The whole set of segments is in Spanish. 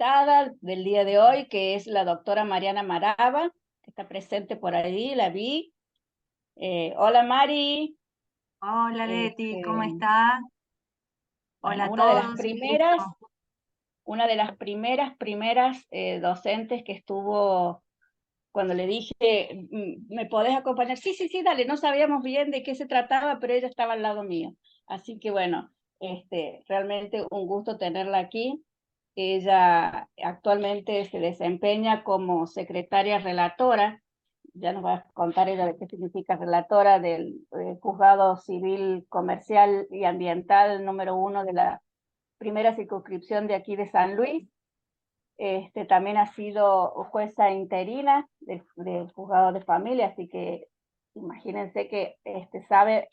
invitada del día de hoy, que es la doctora Mariana Marava, que está presente por ahí, la vi. Hola Mari. Hola Leti, ¿cómo Este, estás? Hola bueno, a todos, un gusto. una de las primeras docentes que estuvo cuando le dije, ¿me podés acompañar? Sí, sí, sí, dale, no sabíamos bien de qué se trataba, pero ella estaba al lado mío. Así que bueno, realmente un gusto tenerla aquí. Ella actualmente se desempeña como secretaria relatora, ya nos va a contar ella de qué significa relatora del Juzgado Civil Comercial y Ambiental número 1 de la primera circunscripción de aquí de San Luis. También ha sido jueza interina del juzgado de familia, así que imagínense que sabe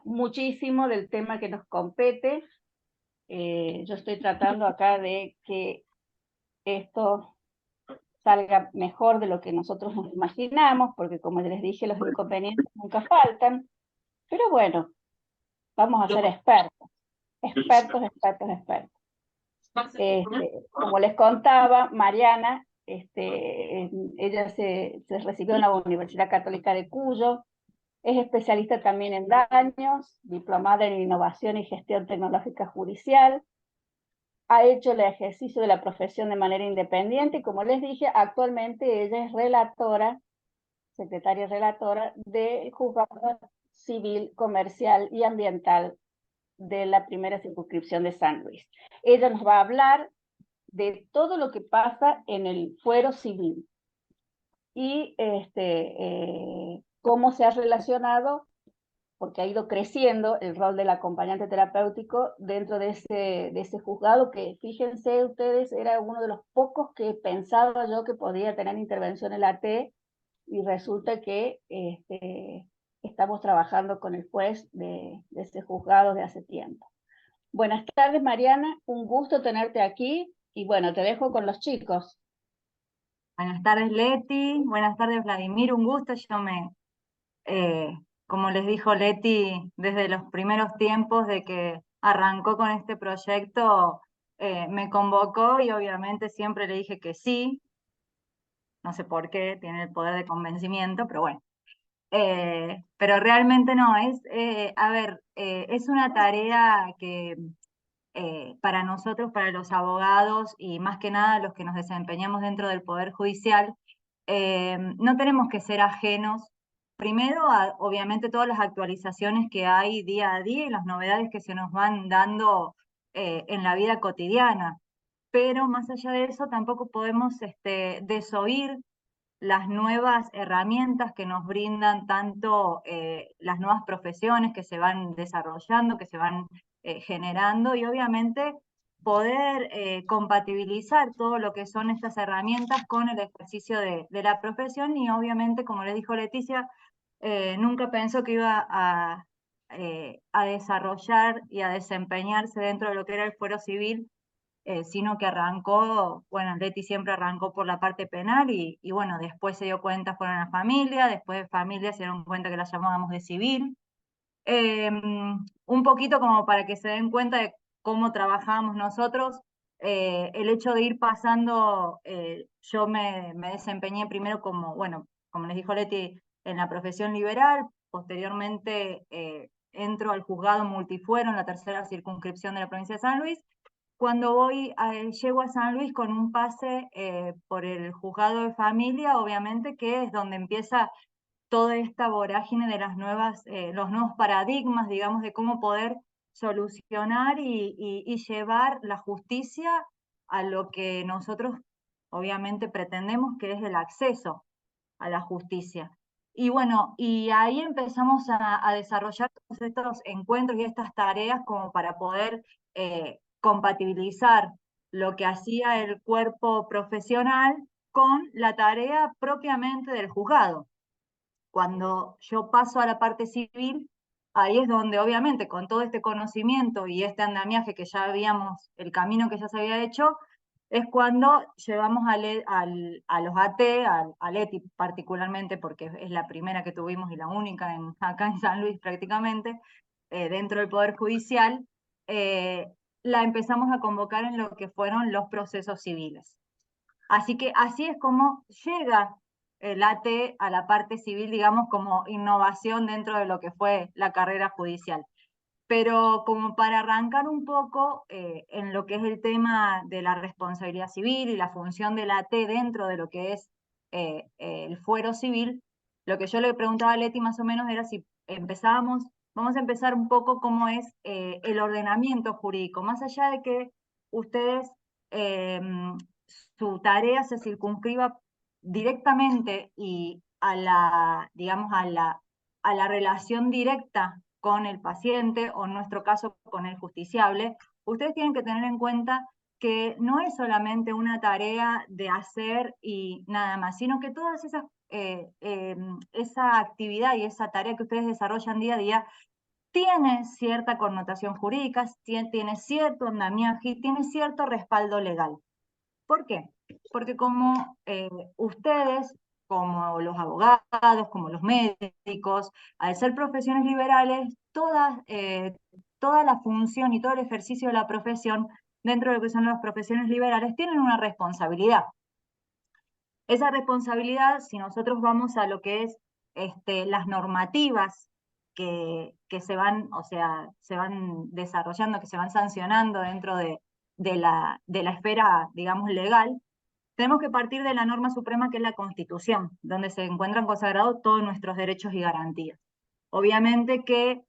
muchísimo del tema que nos compete. Yo estoy tratando acá de que esto salga mejor de lo que nosotros nos imaginamos, porque como les dije, los inconvenientes nunca faltan, pero bueno, vamos a ser expertos, expertos, expertos, expertos. Como les contaba, Mariana, ella se recibió en la Universidad Católica de Cuyo, es especialista también en daños, diplomada en innovación y gestión tecnológica judicial, ha hecho el ejercicio de la profesión de manera independiente y como les dije, actualmente ella es relatora, secretaria relatora del Juzgado Civil, Comercial y Ambiental de la primera circunscripción de San Luis. Ella nos va a hablar de todo lo que pasa en el fuero civil y cómo se ha relacionado, porque ha ido creciendo el rol del acompañante terapéutico dentro de ese juzgado, que fíjense ustedes, era uno de los pocos que pensaba yo que podía tener intervención en la T, y resulta que estamos trabajando con el juez de ese juzgado de hace tiempo. Buenas tardes, Mariana, un gusto tenerte aquí, y bueno, te dejo con los chicos. Buenas tardes Leti, buenas tardes Vladimir, un gusto. Eh, como les dijo Leti, desde los primeros tiempos de que arrancó con este proyecto, me convocó y obviamente siempre le dije que sí. No sé por qué, tiene el poder de convencimiento, pero bueno. Pero realmente no, es una tarea que para nosotros, para los abogados y más que nada los que nos desempeñamos dentro del Poder Judicial, no tenemos que ser ajenos, primero, obviamente todas las actualizaciones que hay día a día y las novedades que se nos van dando en la vida cotidiana, pero más allá de eso tampoco podemos desoír las nuevas herramientas que nos brindan tanto las nuevas profesiones que se van desarrollando, que se van generando y obviamente poder compatibilizar todo lo que son estas herramientas con el ejercicio de la profesión y obviamente, como le dijo Leticia, nunca pensó que iba a desarrollar y a desempeñarse dentro de lo que era el fuero civil, sino que arrancó, bueno, Leti siempre arrancó por la parte penal y bueno, después se dio cuenta, fueron a familia, después de familia se dieron cuenta que la llamábamos de civil. Un poquito como para que se den cuenta de cómo trabajábamos nosotros, el hecho de ir pasando, yo me desempeñé primero como, bueno, como les dijo Leti, en la profesión liberal, posteriormente entro al juzgado multifuero en la tercera circunscripción de la provincia de San Luis. Cuando llego a San Luis con un pase por el juzgado de familia, obviamente que es donde empieza toda esta vorágine de los nuevos paradigmas, digamos, de cómo poder solucionar y llevar la justicia a lo que nosotros obviamente pretendemos, que es el acceso a la justicia. Y bueno, y ahí empezamos a desarrollar todos estos encuentros y estas tareas como para poder compatibilizar lo que hacía el cuerpo profesional con la tarea propiamente del juzgado. Cuando yo paso a la parte civil, ahí es donde obviamente con todo este conocimiento y este andamiaje que ya habíamos, el camino que ya se había hecho, es cuando llevamos a los AT, al ETI particularmente, porque es la primera que tuvimos y la única acá en San Luis prácticamente, dentro del Poder Judicial, la empezamos a convocar en lo que fueron los procesos civiles. Así que así es como llega el AT a la parte civil, digamos, como innovación dentro de lo que fue la carrera judicial. Pero como para arrancar un poco en lo que es el tema de la responsabilidad civil y la función del AT dentro de lo que es el fuero civil, lo que yo le preguntaba a Leti más o menos era si empezábamos, vamos a empezar un poco cómo es el ordenamiento jurídico, más allá de que ustedes, su tarea se circunscriba directamente y a la, digamos, a la relación directa con el paciente o en nuestro caso con el justiciable, ustedes tienen que tener en cuenta que no es solamente una tarea de hacer y nada más, sino que todas esas, esa actividad y esa tarea que ustedes desarrollan día a día tiene cierta connotación jurídica, tiene cierto andamiaje y tiene cierto respaldo legal. ¿Por qué? Porque como ustedes, como los abogados, como los médicos, al ser profesiones liberales, toda la función y todo el ejercicio de la profesión dentro de lo que son las profesiones liberales tienen una responsabilidad. Esa responsabilidad, si nosotros vamos a lo que es las normativas que se van, o sea, se van desarrollando, que se van sancionando dentro de la esfera, digamos, legal, tenemos que partir de la norma suprema que es la Constitución, donde se encuentran consagrados todos nuestros derechos y garantías. Obviamente que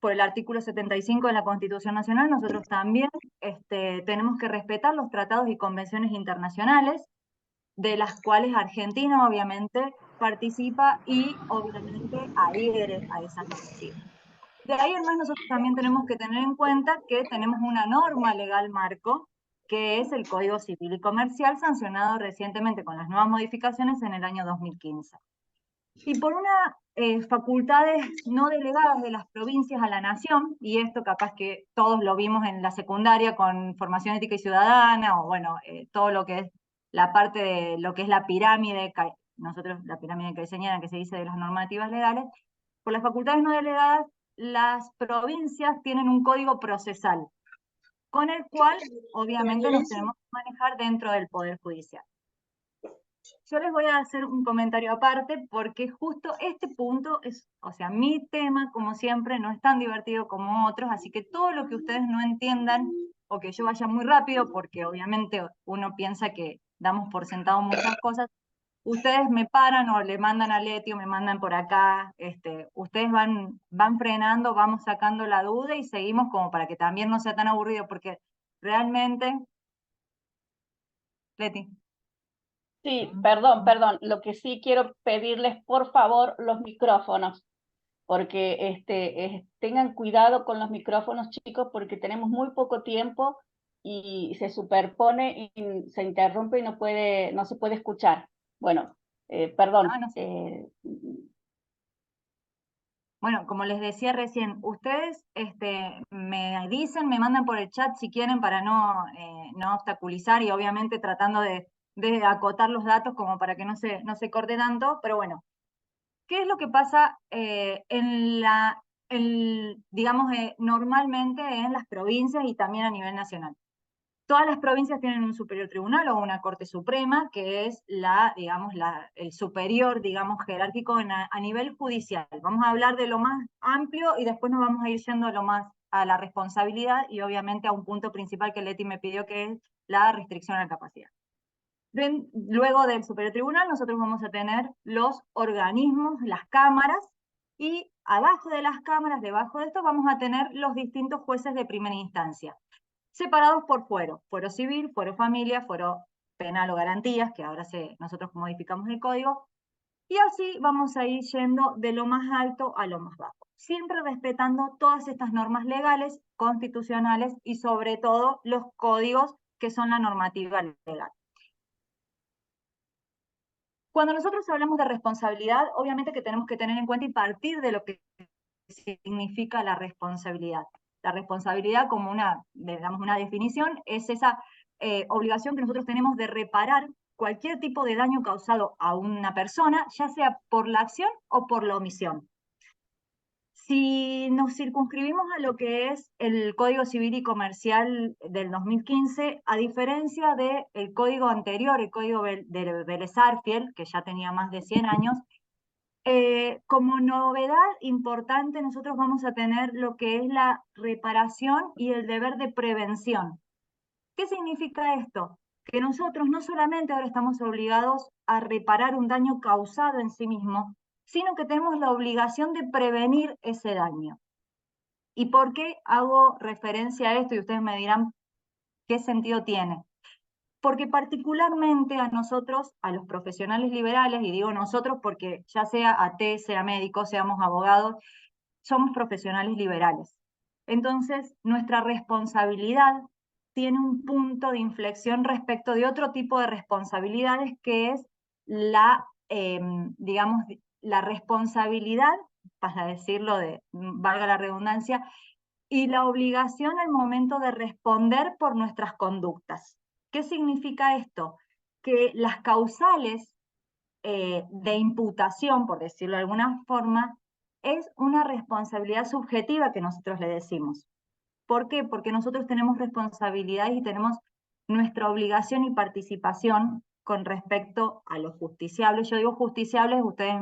por el artículo 75 de la Constitución Nacional, nosotros también tenemos que respetar los tratados y convenciones internacionales, de las cuales Argentina obviamente participa y obviamente adhiere a esas normativas. De ahí, además, nosotros también tenemos que tener en cuenta que tenemos una norma legal marco, que es el Código Civil y Comercial, sancionado recientemente con las nuevas modificaciones en el año 2015. Y por una facultades no delegadas de las provincias a la nación, y esto capaz que todos lo vimos en la secundaria con formación ética y ciudadana, o bueno, todo lo que es la parte de lo que es la pirámide, nosotros la pirámide que señalan que se dice de las normativas legales, por las facultades no delegadas, las provincias tienen un código procesal, con el cual obviamente nos tenemos que manejar dentro del Poder Judicial. Yo les voy a hacer un comentario aparte porque justo este punto es, o sea, mi tema, como siempre, no es tan divertido como otros, así que todo lo que ustedes no entiendan o que yo vaya muy rápido, porque obviamente uno piensa que damos por sentado muchas cosas, ustedes me paran o le mandan a Leti o me mandan por acá, ustedes van frenando, vamos sacando la duda y seguimos como para que también no sea tan aburrido, porque realmente, Leti. Sí, perdón. Lo que sí quiero pedirles, por favor, los micrófonos, porque tengan cuidado con los micrófonos, chicos, porque tenemos muy poco tiempo y se superpone y se interrumpe y no se puede escuchar. Bueno, perdón. No sé. Bueno, como les decía recién, ustedes me dicen, me mandan por el chat si quieren para no obstaculizar y obviamente tratando de acotar los datos como para que no se corte tanto, pero bueno, ¿qué es lo que pasa digamos, normalmente en las provincias y también a nivel nacional? Todas las provincias tienen un superior tribunal o una corte suprema, que es digamos, el superior, digamos, jerárquico a nivel judicial. Vamos a hablar de lo más amplio y después nos vamos a ir yendo a la responsabilidad y obviamente a un punto principal que Leti me pidió, que es la restricción a la capacidad. Luego del superior tribunal nosotros vamos a tener los organismos, las cámaras, y abajo de las cámaras, debajo de esto, vamos a tener los distintos jueces de primera instancia, separados por fuero civil, fuero familia, fuero penal o garantías, que ahora nosotros modificamos el código, y así vamos a ir yendo de lo más alto a lo más bajo, siempre respetando todas estas normas legales, constitucionales y sobre todo los códigos que son la normativa legal. Cuando nosotros hablamos de responsabilidad, obviamente que tenemos que tener en cuenta y partir de lo que significa la responsabilidad. La responsabilidad, como digamos, una definición, es esa obligación que nosotros tenemos de reparar cualquier tipo de daño causado a una persona, ya sea por la acción o por la omisión. Si nos circunscribimos a lo que es el Código Civil y Comercial del 2015, a diferencia del código anterior, el Código de Vélez-Sarsfield, que ya tenía más de 100 años, como novedad importante nosotros vamos a tener lo que es la reparación y el deber de prevención. ¿Qué significa esto? Que nosotros no solamente ahora estamos obligados a reparar un daño causado en sí mismo, sino que tenemos la obligación de prevenir ese daño. ¿Y por qué hago referencia a esto? Y ustedes me dirán qué sentido tiene. Porque particularmente a nosotros, a los profesionales liberales, y digo nosotros porque ya sea AT, sea médico, seamos abogados, somos profesionales liberales. Entonces, nuestra responsabilidad tiene un punto de inflexión respecto de otro tipo de responsabilidades, que es la, digamos, la responsabilidad, para decirlo valga la redundancia, y la obligación al momento de responder por nuestras conductas. ¿Qué significa esto? Que las causales de imputación, por decirlo de alguna forma, es una responsabilidad subjetiva que nosotros le decimos. ¿Por qué? Porque nosotros tenemos responsabilidades y tenemos nuestra obligación y participación con respecto a los justiciables. Yo digo justiciables, ustedes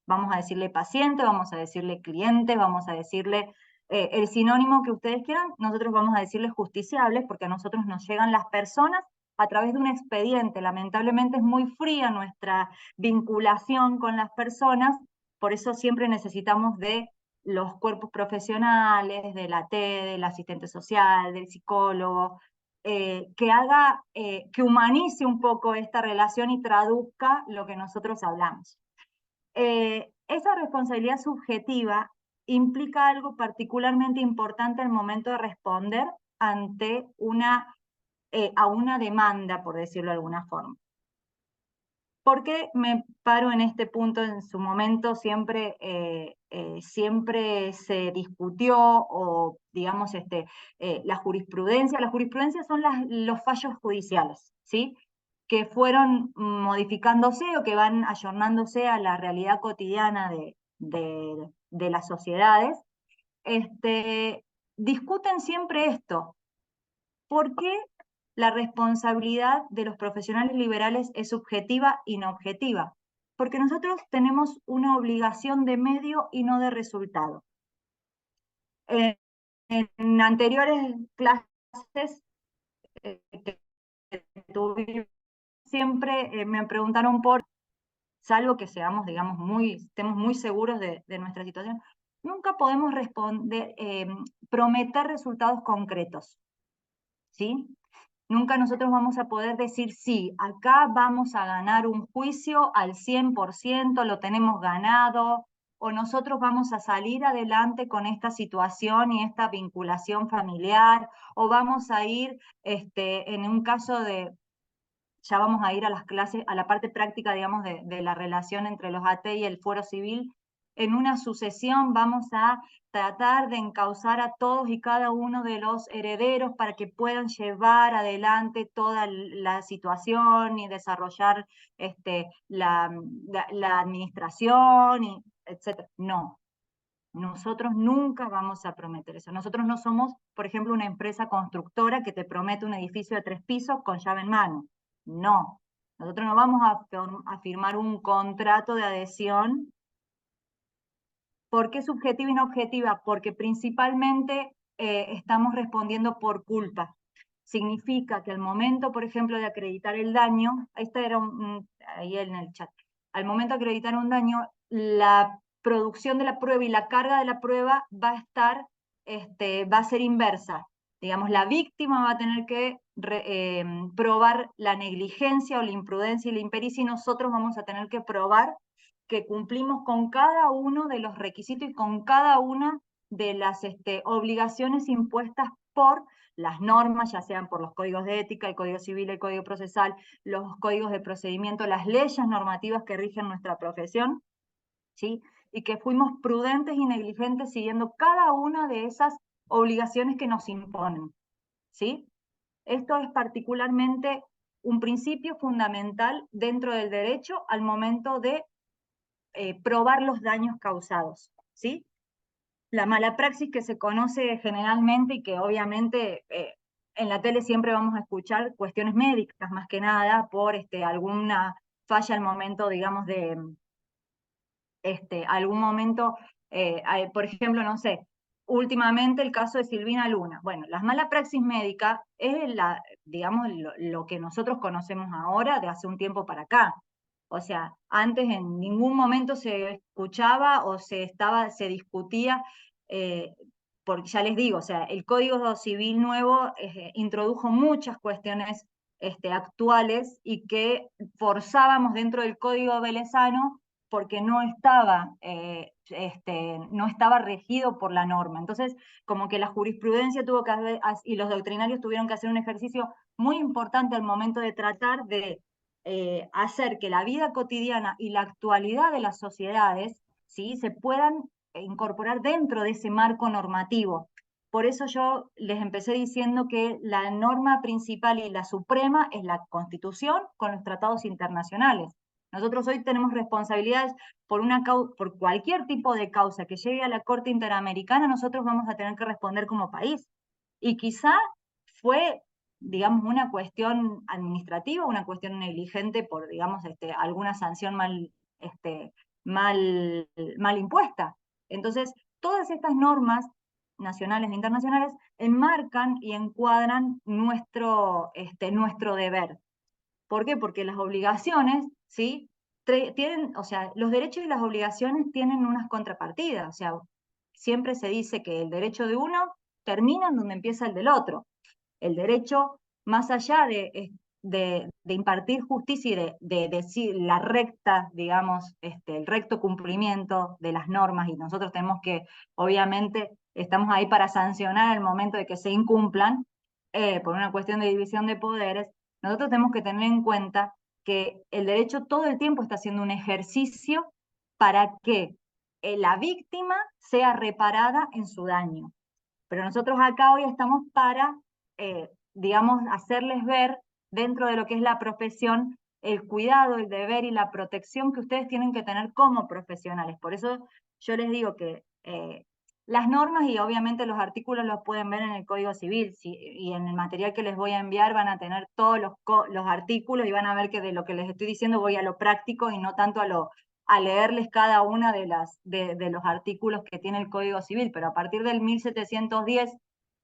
vamos a decirle paciente, vamos a decirle cliente, vamos a decirle el sinónimo que ustedes quieran, nosotros vamos a decirle justiciables porque a nosotros nos llegan las personas a través de un expediente. Lamentablemente es muy fría nuestra vinculación con las personas, por eso siempre necesitamos de los cuerpos profesionales, de la T, del asistente social, del psicólogo, que haga, que humanice un poco esta relación y traduzca lo que nosotros hablamos. Esa responsabilidad subjetiva implica algo particularmente importante al momento de responder ante a una demanda, por decirlo de alguna forma. ¿Por qué me paro en este punto? En su momento siempre, siempre se discutió, o digamos, la jurisprudencia. La jurisprudencia son los fallos judiciales, ¿sí? Que fueron modificándose o que van ayornándose a la realidad cotidiana de las sociedades. Discuten siempre esto. ¿Por qué la responsabilidad de los profesionales liberales es subjetiva y no objetiva? Porque nosotros tenemos una obligación de medio y no de resultado. En anteriores clases que tuvimos, siempre me preguntaron salvo que seamos, digamos, estemos muy seguros de nuestra situación, nunca podemos prometer resultados concretos, ¿sí? Nunca nosotros vamos a poder decir, sí, acá vamos a ganar un juicio al 100%, lo tenemos ganado, o nosotros vamos a salir adelante con esta situación y esta vinculación familiar, o vamos a ir, en un caso ya vamos a ir a las clases, a la parte práctica, digamos, de la relación entre los AT y el fuero civil. En una sucesión vamos a tratar de encauzar a todos y cada uno de los herederos para que puedan llevar adelante toda la situación y desarrollar la administración, etc. No, nosotros nunca vamos a prometer eso. Nosotros no somos, por ejemplo, una empresa constructora que te promete un edificio de 3 pisos con llave en mano. No, nosotros no vamos a firmar un contrato de adhesión. ¿Por qué subjetiva y no objetiva? Porque principalmente estamos respondiendo por culpa. Significa que al momento, por ejemplo, de acreditar el daño, ahí en el chat, al momento de acreditar un daño, la producción de la prueba y la carga de la prueba va a ser inversa. Digamos, la víctima va a tener que probar la negligencia o la imprudencia y la impericia, y nosotros vamos a tener que probar que cumplimos con cada uno de los requisitos y con cada una de las obligaciones impuestas por las normas, ya sean por los códigos de ética, el Código Civil, el Código Procesal, los códigos de procedimiento, las leyes normativas que rigen nuestra profesión, ¿sí? Y que fuimos prudentes y negligentes siguiendo cada una de esas obligaciones que nos imponen, ¿sí? Esto es particularmente un principio fundamental dentro del derecho al momento de probar los daños causados, ¿sí? la mala praxis que se conoce generalmente y que obviamente en la tele siempre vamos a escuchar cuestiones médicas más que nada por alguna falla al momento, digamos, de algún momento, por ejemplo, no sé, últimamente el caso de Silvina Luna. Bueno, la mala praxis médica es digamos, lo que nosotros conocemos ahora de hace un tiempo para acá. O sea, antes en ningún momento se escuchaba o se discutía, porque ya les digo, o sea, el Código Civil nuevo introdujo muchas cuestiones actuales y que forzábamos dentro del Código Velezano porque no estaba regido por la norma. Entonces, como que la jurisprudencia tuvo que hacer, y los doctrinarios tuvieron que hacer un ejercicio muy importante al momento de tratar de hacer que la vida cotidiana y la actualidad de las sociedades, ¿sí?, se puedan incorporar dentro de ese marco normativo. Por eso yo les empecé diciendo que la norma principal y la suprema es la Constitución con los tratados internacionales. Nosotros hoy tenemos responsabilidades por cualquier tipo de causa que llegue a la Corte Interamericana, nosotros vamos a tener que responder como país. Y quizá fue, digamos, una cuestión administrativa, una cuestión negligente por, digamos, alguna sanción mal, mal impuesta. Entonces, todas estas normas nacionales e internacionales enmarcan y encuadran nuestro deber. ¿Por qué? Porque las obligaciones, ¿sí?, tienen, o sea, los derechos y las obligaciones tienen unas contrapartidas. O sea, siempre se dice que el derecho de uno termina en donde empieza el del otro. El derecho, más allá de impartir justicia y de decir la recta, digamos, el recto cumplimiento de las normas, y nosotros tenemos que, obviamente, estamos ahí para sancionar el momento de que se incumplan, por una cuestión de división de poderes, nosotros tenemos que tener en cuenta que el derecho todo el tiempo está haciendo un ejercicio para que la víctima sea reparada en su daño. Pero nosotros acá hoy estamos para, digamos, hacerles ver dentro de lo que es la profesión el cuidado, el deber y la protección que ustedes tienen que tener como profesionales. Por eso yo les digo que las normas y obviamente los artículos los pueden ver en el Código Civil, y en el material que les voy a enviar van a tener todos los artículos y van a ver que de lo que les estoy diciendo voy a lo práctico y no tanto a leerles cada una de los artículos que tiene el Código Civil, pero a partir del 1710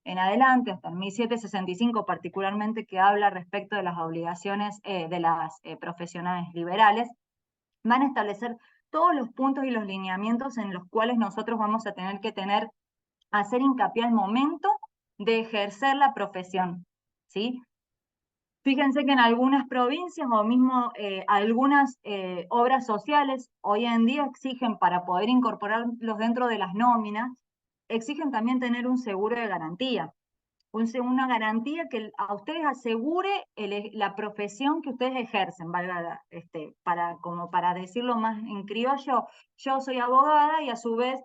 en adelante, hasta el 1765 particularmente, que habla respecto de las obligaciones de las profesionales liberales, van a establecer todos los puntos y los lineamientos en los cuales nosotros vamos a tener que hacer hincapié al momento de ejercer la profesión, ¿sí? Fíjense que en algunas provincias o mismo algunas obras sociales hoy en día exigen, para poder incorporarlos dentro de las nóminas, exigen también tener un seguro de garantía. Una garantía que a ustedes asegure la profesión que ustedes ejercen, valga, como para decirlo más en criollo, yo soy abogada y a su vez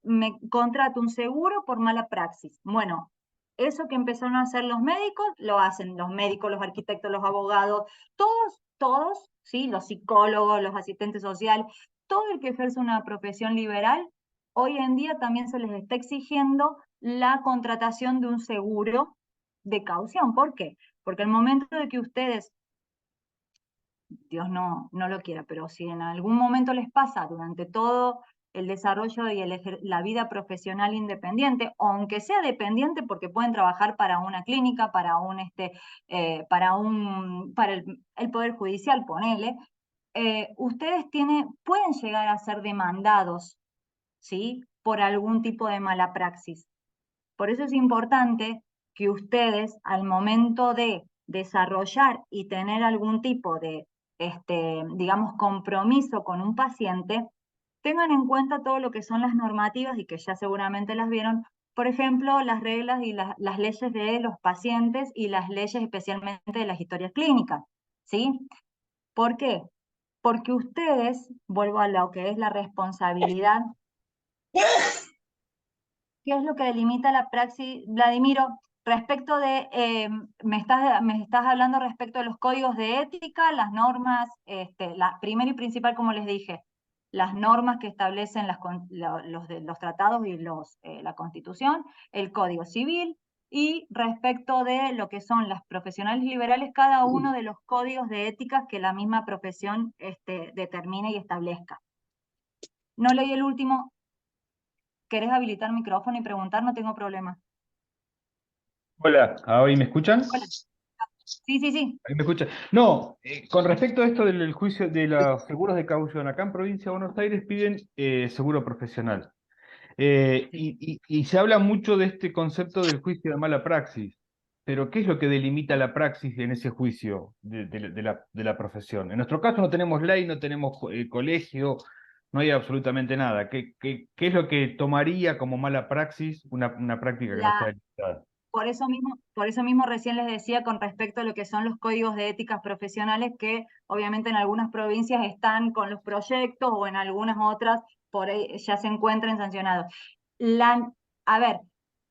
me contrato un seguro por mala praxis. Bueno, eso que empezaron a hacer los médicos, lo hacen los médicos, los arquitectos, los abogados, todos, ¿sí?, los psicólogos, los asistentes sociales, todo el que ejerce una profesión liberal, hoy en día también se les está exigiendo la contratación de un seguro de caución. ¿Por qué? Porque al momento de que ustedes, Dios no lo quiera, pero si en algún momento les pasa durante todo el desarrollo y la vida profesional independiente, o aunque sea dependiente porque pueden trabajar para una clínica, para el Poder Judicial, ponele, ustedes pueden llegar a ser demandados, ¿sí?, por algún tipo de mala praxis. Por eso es importante que ustedes, al momento de desarrollar y tener algún tipo de, digamos, compromiso con un paciente, tengan en cuenta todo lo que son las normativas y que ya seguramente las vieron. Por ejemplo, las reglas y las leyes de los pacientes y las leyes especialmente de las historias clínicas, ¿sí? ¿Por qué? Porque ustedes, vuelvo a lo que es la responsabilidad, ¿qué es lo que delimita la praxis, Vladimiro? Respecto de, me estás hablando respecto de los códigos de ética, las normas, la primera y principal, como les dije, las normas que establecen los tratados y la Constitución, el Código Civil, y respecto de lo que son las profesionales liberales, cada uno de los códigos de ética que la misma profesión determine y establezca. No leí el último. ¿Querés habilitar micrófono y preguntar? No tengo problema. Hola, ¿ahí me escuchan? Hola. Sí, sí, sí. ¿Ahí me escuchan? No, con respecto a esto del juicio de los seguros de caución, acá en Provincia de Buenos Aires piden seguro profesional. Y se habla mucho de este concepto del juicio de mala praxis, pero ¿qué es lo que delimita la praxis en ese juicio de la profesión? En nuestro caso no tenemos ley, no tenemos colegio, no hay absolutamente nada. ¿Qué es lo que tomaría como mala praxis una práctica que no sea La, limitada? por eso mismo recién les decía con respecto a lo que son los códigos de éticas profesionales, que obviamente en algunas provincias están con los proyectos o en algunas otras por ahí ya se encuentran sancionados. A ver,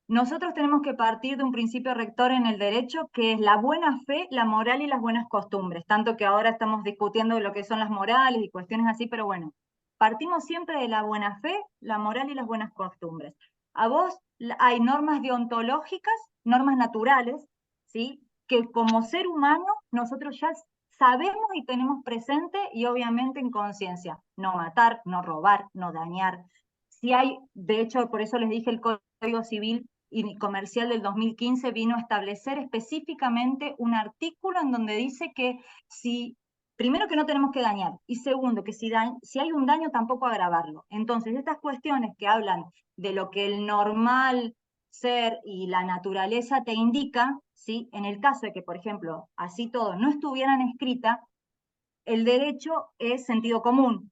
nosotros tenemos que partir de un principio rector en el derecho que es la buena fe, la moral y las buenas costumbres, tanto que ahora estamos discutiendo lo que son las morales y cuestiones así, pero bueno, partimos siempre de la buena fe, la moral y las buenas costumbres. A vos hay normas deontológicas, normas naturales, ¿sí? Que como ser humano nosotros ya sabemos y tenemos presente y obviamente en conciencia. No matar, no robar, no dañar. Si hay, de hecho, por eso les dije el Código Civil y Comercial del 2015 vino a establecer específicamente un artículo en donde dice que si primero que no tenemos que dañar, y segundo, que si hay un daño tampoco agravarlo. Entonces, estas cuestiones que hablan de lo que el normal ser y la naturaleza te indica, ¿sí? En el caso de que, por ejemplo, así todo no estuvieran escritas, el derecho es sentido común.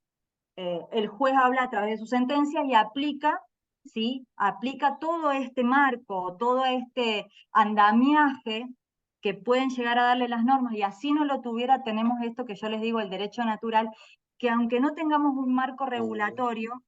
El juez habla a través de sus sentencias y aplica, ¿sí? Aplica todo este marco, todo este andamiaje que pueden llegar a darle las normas, y así no lo tuviera, tenemos esto que yo les digo, el derecho natural, que aunque no tengamos un marco regulatorio,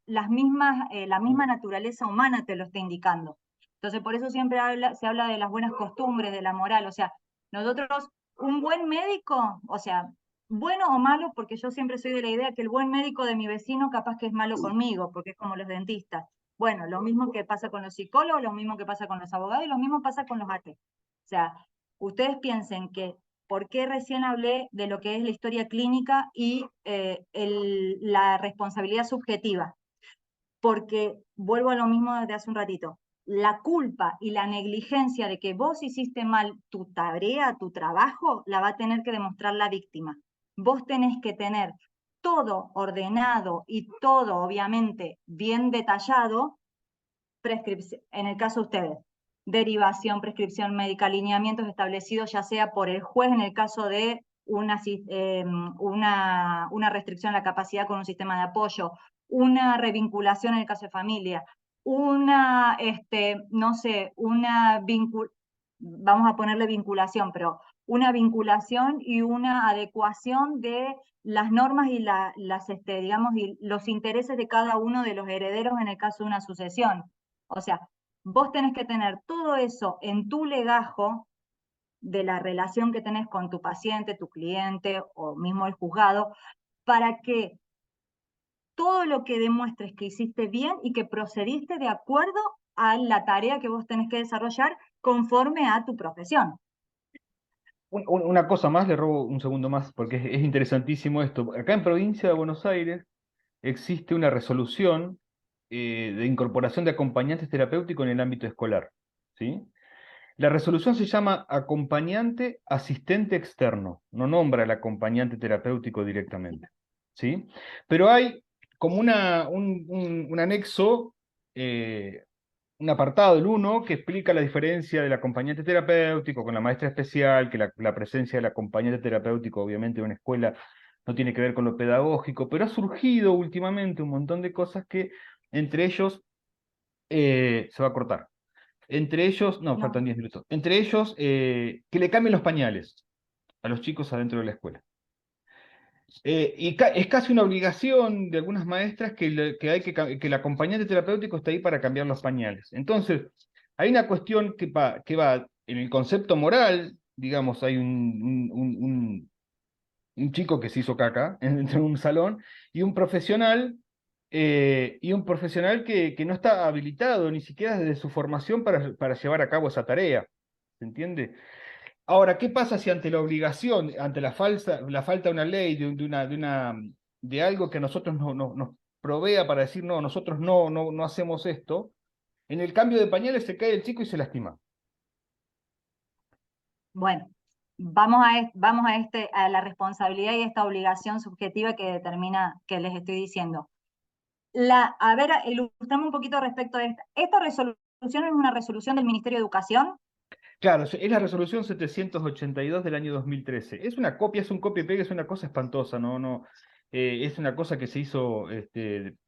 la misma naturaleza humana te lo está indicando. Entonces, por eso siempre se habla de las buenas costumbres, de la moral, o sea, nosotros, un buen médico, o sea, bueno o malo, porque yo siempre soy de la idea que el buen médico de mi vecino capaz que es malo conmigo, porque es como los dentistas. Bueno, lo mismo que pasa con los psicólogos, lo mismo que pasa con los abogados y lo mismo pasa con los ateos. O sea, ustedes piensen que, ¿por qué recién hablé de lo que es la historia clínica y la responsabilidad subjetiva? Porque vuelvo a lo mismo desde hace un ratito. La culpa y la negligencia de que vos hiciste mal tu tarea, tu trabajo, la va a tener que demostrar la víctima. Vos tenés que tener todo ordenado y todo, obviamente, bien detallado, en el caso de ustedes, derivación, prescripción médica, alineamientos establecidos ya sea por el juez en el caso de una restricción a la capacidad con un sistema de apoyo, una revinculación en el caso de familia, no sé, vamos a ponerle vinculación, pero una vinculación y una adecuación de las normas y digamos, y los intereses de cada uno de los herederos en el caso de una sucesión. O sea, vos tenés que tener todo eso en tu legajo de la relación que tenés con tu paciente, tu cliente o mismo el juzgado, para que todo lo que demuestres que hiciste bien y que procediste de acuerdo a la tarea que vos tenés que desarrollar conforme a tu profesión. Una cosa más, le robo un segundo más, porque es interesantísimo esto. Acá en Provincia de Buenos Aires existe una resolución de incorporación de acompañantes terapéuticos en el ámbito escolar, ¿sí? La resolución se llama acompañante asistente externo, no nombra al acompañante terapéutico directamente, ¿sí? Pero hay como un anexo, un apartado, el uno, que explica la diferencia del acompañante terapéutico con la maestra especial, que la presencia del acompañante terapéutico obviamente en una escuela no tiene que ver con lo pedagógico, pero ha surgido últimamente un montón de cosas que entre ellos se va a cortar. Entre ellos, no, No, faltan 10 minutos. Entre ellos, que le cambien los pañales a los chicos adentro de la escuela. Es casi una obligación de algunas maestras que el acompañante terapéutico está ahí para cambiar los pañales. Entonces, hay una cuestión que va en el concepto moral, digamos, hay un chico que se hizo caca dentro de un salón, y un profesional, que no está habilitado ni siquiera desde su formación para llevar a cabo esa tarea. ¿Se entiende? Ahora, ¿qué pasa si ante la obligación, ante la falta de una ley, de algo que a nosotros nos provea para decir, no, nosotros no hacemos esto, en el cambio de pañales se cae el chico y se lastima? Bueno, vamos a la responsabilidad y esta obligación subjetiva que determina, que les estoy diciendo. A ver, ilustrame un poquito respecto de esta. ¿Esta resolución es una resolución del Ministerio de Educación? Claro, es la resolución 782 del año 2013. Es una copia, es un copia y pega, es una cosa espantosa, es una cosa que se hizo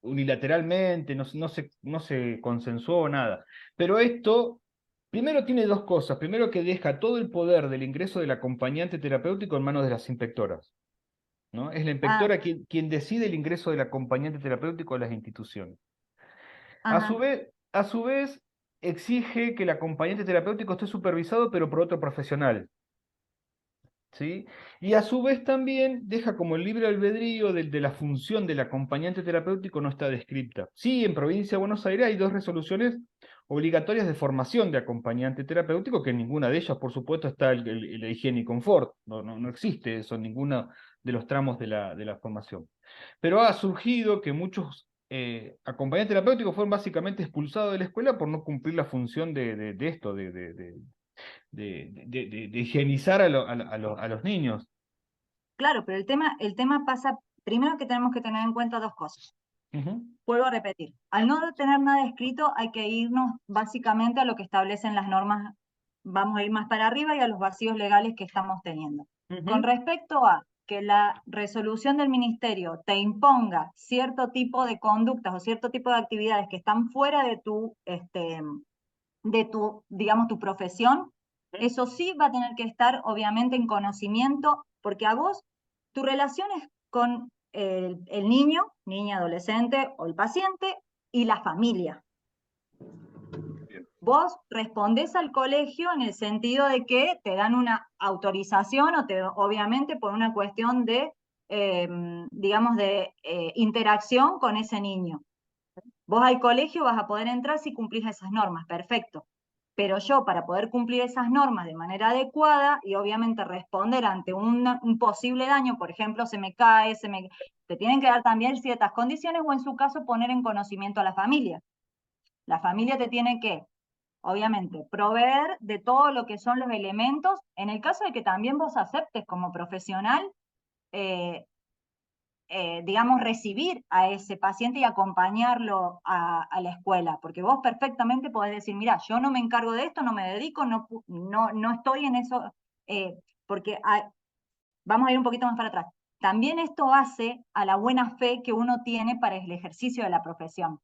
unilateralmente, no se consensuó nada. Pero esto, primero tiene dos cosas. Primero, que deja todo el poder del ingreso del acompañante terapéutico en manos de las inspectoras, ¿no? Es la Ah, inspectora quien decide el ingreso del acompañante terapéutico a las instituciones. ajá. A su vez, exige que el acompañante terapéutico esté supervisado, pero por otro profesional, ¿sí? Y a su vez también deja como el libre albedrío de la función del acompañante terapéutico no está descripta. Sí, en Provincia de Buenos Aires hay dos resoluciones obligatorias de formación de acompañante terapéutico, que en ninguna de ellas, por supuesto, está la higiene y confort. No existe eso en ninguno de los tramos de la formación. Pero ha surgido que muchos acompañantes terapéuticos fueron básicamente expulsados de la escuela por no cumplir la función de esto, de higienizar a los niños. Claro, pero el tema pasa, primero que tenemos que tener en cuenta dos cosas. Ujú, Vuelvo a repetir, al no tener nada escrito hay que irnos básicamente a lo que establecen las normas, vamos a ir más para arriba y a los vacíos legales que estamos teniendo. Con ujú. respecto a que la resolución del ministerio te imponga cierto tipo de conductas o cierto tipo de actividades que están fuera de tu, digamos, tu profesión, eso sí va a tener que estar obviamente en conocimiento, porque a vos, tu relación es con el niño, niña, adolescente o el paciente y la familia. Bien. Vos respondés al colegio en el sentido de que te dan una autorización obviamente por una cuestión de, digamos, de interacción con ese niño. Vos al colegio vas a poder entrar si cumplís esas normas, perfecto. Pero yo, para poder cumplir esas normas de manera adecuada y obviamente responder ante un posible daño, por ejemplo, se me cae, te tienen que dar también ciertas condiciones o en su caso poner en conocimiento a la familia. La familia te tiene que, obviamente, proveer de todo lo que son los elementos, en el caso de que también vos aceptes como profesional eh, digamos, recibir a ese paciente y acompañarlo a la escuela, porque vos perfectamente podés decir, mira, yo no me encargo de esto, no me dedico, no estoy en eso, porque vamos a ir un poquito más para atrás. También esto hace a la buena fe que uno tiene para el ejercicio de la profesión.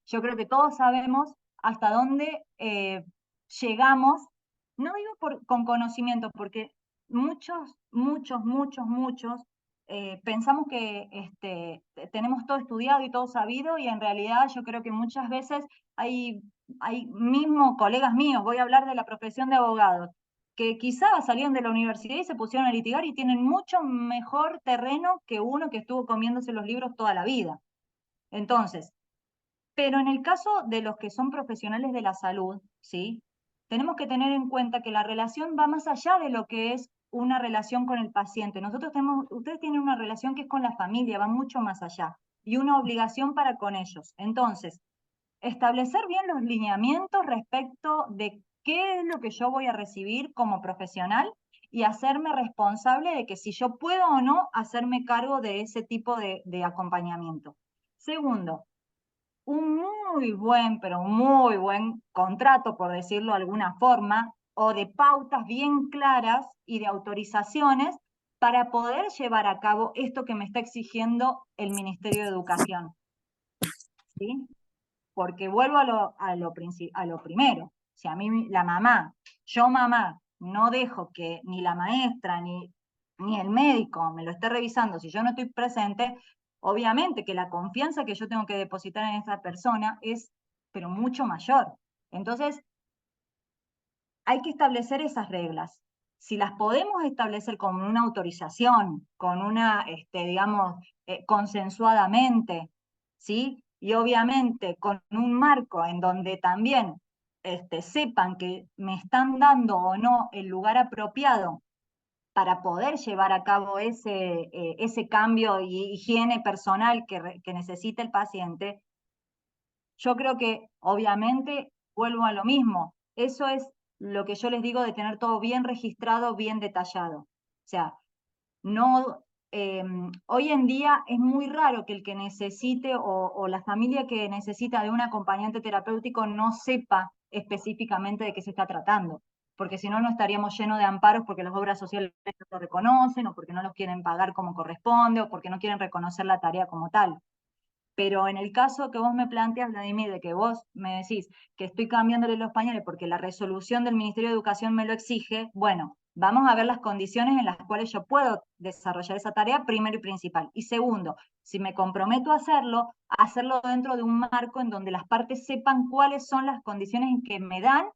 Yo creo que todos sabemos hasta dónde llegamos, no digo con conocimiento, porque muchos pensamos que tenemos todo estudiado y todo sabido, y en realidad yo creo que muchas veces hay mismo colegas míos, voy a hablar de la profesión de abogados, que quizás salieron de la universidad y se pusieron a litigar y tienen mucho mejor terreno que uno que estuvo comiéndose los libros toda la vida. Entonces, pero en el caso de los que son profesionales de la salud, ¿sí? Tenemos que tener en cuenta que la relación va más allá de lo que es una relación con el paciente. Ustedes tienen una relación que es con la familia, va mucho más allá, y una obligación para con ellos. Entonces, establecer bien los lineamientos respecto de qué es lo que yo voy a recibir como profesional y hacerme responsable de que si yo puedo o no hacerme cargo de ese tipo de acompañamiento. Segundo, un pero muy buen contrato, por decirlo de alguna forma, o de pautas bien claras y de autorizaciones para poder llevar a cabo esto que me está exigiendo el Ministerio de Educación. ¿Sí? Porque vuelvo a lo primero. Si a mí yo mamá, no dejo que ni la maestra ni el médico me lo esté revisando si yo no estoy presente, obviamente que la confianza que yo tengo que depositar en esa persona es, pero mucho mayor. Entonces, hay que establecer esas reglas. si las podemos establecer con una autorización, con una, digamos, consensuadamente, ¿sí? Y obviamente con un marco en donde también sepan que me están dando o no el lugar apropiado para poder llevar a cabo ese cambio y higiene personal que necesita el paciente, yo creo que obviamente vuelvo a lo mismo. Eso es lo que yo les digo de tener todo bien registrado, bien detallado. O sea, no, hoy en día es muy raro que el que necesite o la familia que necesita de un acompañante terapéutico no sepa específicamente de qué se está tratando, porque si no, no estaríamos llenos de amparos porque las obras sociales no lo reconocen o porque no los quieren pagar como corresponde o porque no quieren reconocer la tarea como tal. Pero en el caso que vos me planteas, Vladimir, de que vos me decís que estoy cambiándole los pañales porque la resolución del Ministerio de Educación me lo exige, bueno, vamos a ver las condiciones en las cuales yo puedo desarrollar esa tarea, primero y principal. Y segundo, si me comprometo a hacerlo dentro de un marco en donde las partes sepan cuáles son las condiciones en que me dan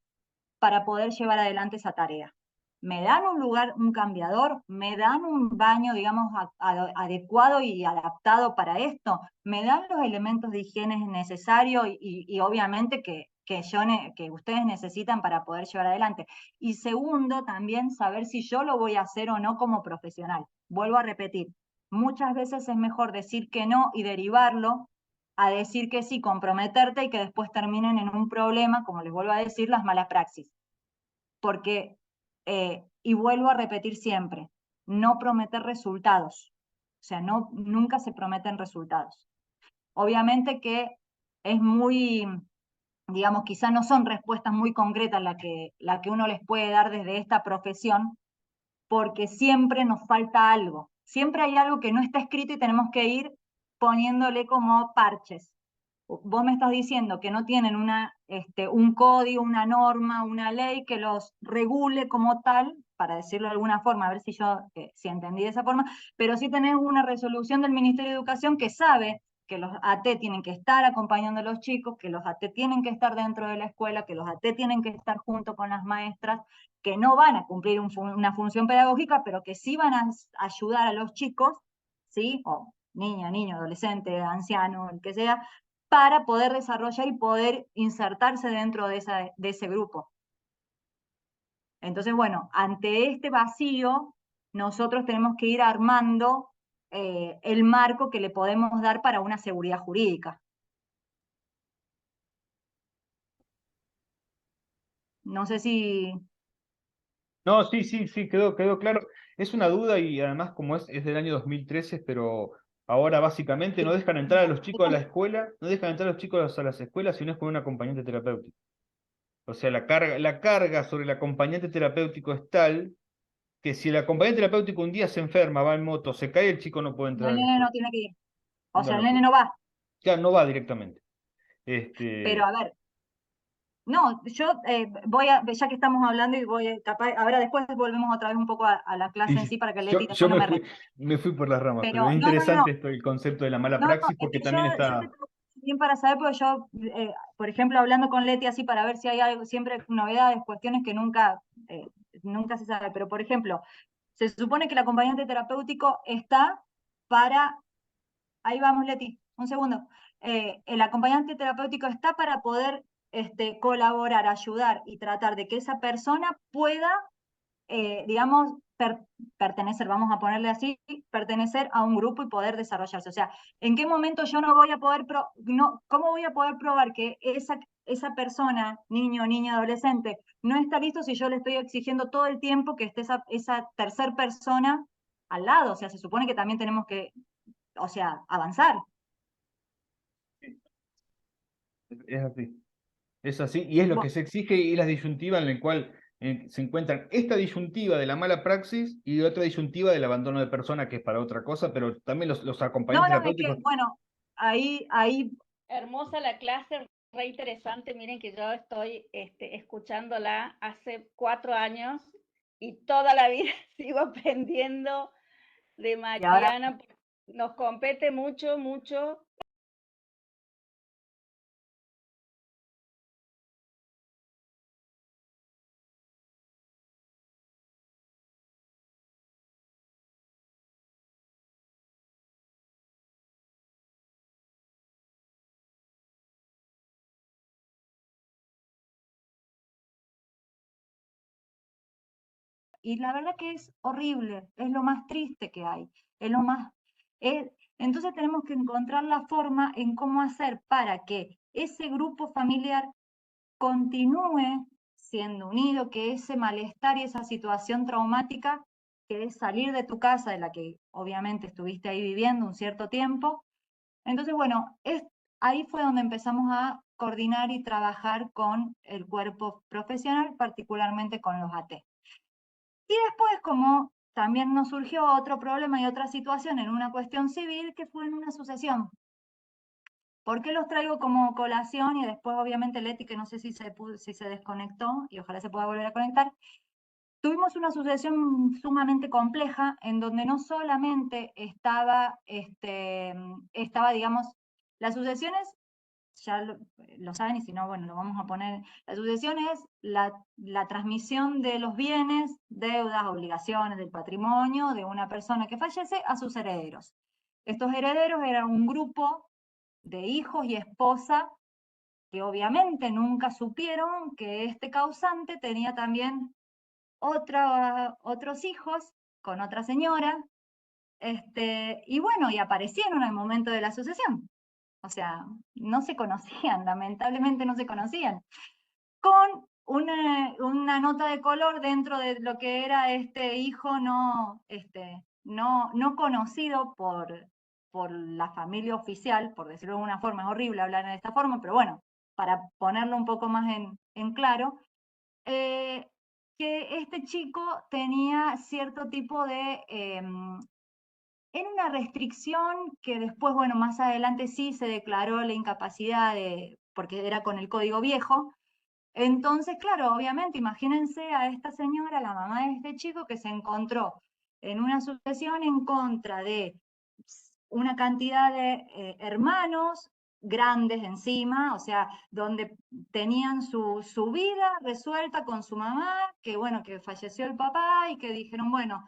para poder llevar adelante esa tarea. Me dan un lugar, un cambiador, me dan un baño, digamos, adecuado y adaptado para esto, me dan los elementos de higiene necesarios y obviamente que ustedes necesitan para poder llevar adelante. Y segundo, también saber si yo lo voy a hacer o no como profesional. Vuelvo a repetir, muchas veces es mejor decir que no y derivarlo a decir que sí, comprometerte y que después terminen en un problema, como les vuelvo a decir, las malas praxis. Porque, y vuelvo a repetir siempre, no prometer resultados. O sea, no, nunca se prometen resultados. Obviamente que es muy, digamos, quizás no son respuestas muy concretas la que uno les puede dar desde esta profesión, porque siempre nos falta algo. Siempre hay algo que no está escrito y tenemos que ir poniéndole como parches. Vos me estás diciendo que no tienen un código, una norma, una ley que los regule como tal, para decirlo de alguna forma, a ver si yo si entendí de esa forma, pero sí tenés una resolución del Ministerio de Educación que sabe que los AT tienen que estar acompañando a los chicos, que los AT tienen que estar dentro de la escuela, que los AT tienen que estar junto con las maestras, que no van a cumplir una función pedagógica, pero que sí van a ayudar a los chicos, ¿sí? O niña, niño, adolescente, anciano, el que sea, para poder desarrollar y poder insertarse dentro de ese grupo. Entonces, bueno, ante este vacío, nosotros tenemos que ir armando el marco que le podemos dar para una seguridad jurídica. No sé si... No, sí, sí, sí, quedó claro. Es una duda y además como es del año 2013, pero ahora básicamente no dejan entrar a los chicos a la escuela, no dejan entrar a los chicos a las escuelas si no es con un acompañante terapéutico. O sea, la carga sobre el acompañante terapéutico es tal que si el acompañante terapéutico un día se enferma, va en moto, se cae, el chico no puede entrar El a la nene no escuela. tiene que ir. O No, sea, el no nene puede. no va. Ya no va directamente. Pero a ver, no, yo ya que estamos hablando y ahora después volvemos otra vez un poco a la clase en Sí, sí para que Leti yo después no me me fui por las ramas, pero Pero es no, no, no, interesante esto, el concepto de la mala no, no, praxis, es porque que también yo te está. pregunto bien para saber, porque yo, por ejemplo, hablando con Leti así para ver si hay algo, siempre novedades, cuestiones que nunca se sabe, pero por ejemplo, se supone que el acompañante terapéutico está para, ahí vamos Leti, un segundo, el acompañante terapéutico está para poder colaborar, ayudar y tratar de que esa persona pueda digamos, pertenecer, vamos a ponerle así, pertenecer a un grupo y poder desarrollarse. O sea, ¿en qué momento yo no voy a poder, cómo voy a poder probar que esa persona, niño, niña, adolescente, no está listo si yo le estoy exigiendo todo el tiempo que esté esa tercer persona al lado? O sea, se supone que también tenemos que, o sea, avanzar. Es así. Es así, y es lo que se exige y la disyuntiva en la cual se encuentran esta disyuntiva de la mala praxis y otra disyuntiva del abandono de persona, que es para otra cosa, pero también los No, acompañantes no, es que, terapéuticos. bueno, ahí Hermosa la clase, re interesante. Miren que yo estoy escuchándola hace 4 años y toda la vida sigo aprendiendo de y ahora Mariana. Nos compete mucho, mucho y la verdad que es horrible, es lo más triste que hay, es lo más... entonces tenemos que encontrar la forma en cómo hacer para que ese grupo familiar continúe siendo unido, que ese malestar y esa situación traumática, que es salir de tu casa, de la que obviamente estuviste ahí viviendo un cierto tiempo. Entonces, bueno, ahí fue donde empezamos a coordinar y trabajar con el cuerpo profesional, particularmente con los AT. Y después, como también nos surgió otro problema y otra situación en una cuestión civil, que fue en una sucesión. ¿Por qué los traigo como colación? Y después, obviamente, Leti, que no sé si se desconectó, y ojalá se pueda volver a conectar. Tuvimos una sucesión sumamente compleja, en donde no solamente estaba, digamos, las sucesiones, ya lo saben, y si no, bueno, lo vamos a poner. La sucesión es la transmisión de los bienes, deudas, obligaciones, del patrimonio de una persona que fallece a sus herederos. Estos herederos eran un grupo de hijos y esposa que obviamente nunca supieron que este causante tenía también otros hijos con otra señora, y bueno, y aparecieron al momento de la sucesión. O sea, no se conocían, lamentablemente no se conocían. Con una nota de color dentro de lo que era este hijo no conocido por la familia oficial, por decirlo de alguna forma. Es horrible hablar de esta forma, pero bueno, para ponerlo un poco más en claro, que este chico tenía cierto tipo de... en una restricción que después, bueno, más adelante sí se declaró la incapacidad porque era con el código viejo. Entonces, claro, obviamente, imagínense a esta señora, la mamá de este chico, que se encontró en una sucesión en contra de una cantidad de hermanos grandes encima, o sea, donde tenían su vida resuelta con su mamá, que bueno, que falleció el papá y que dijeron, bueno,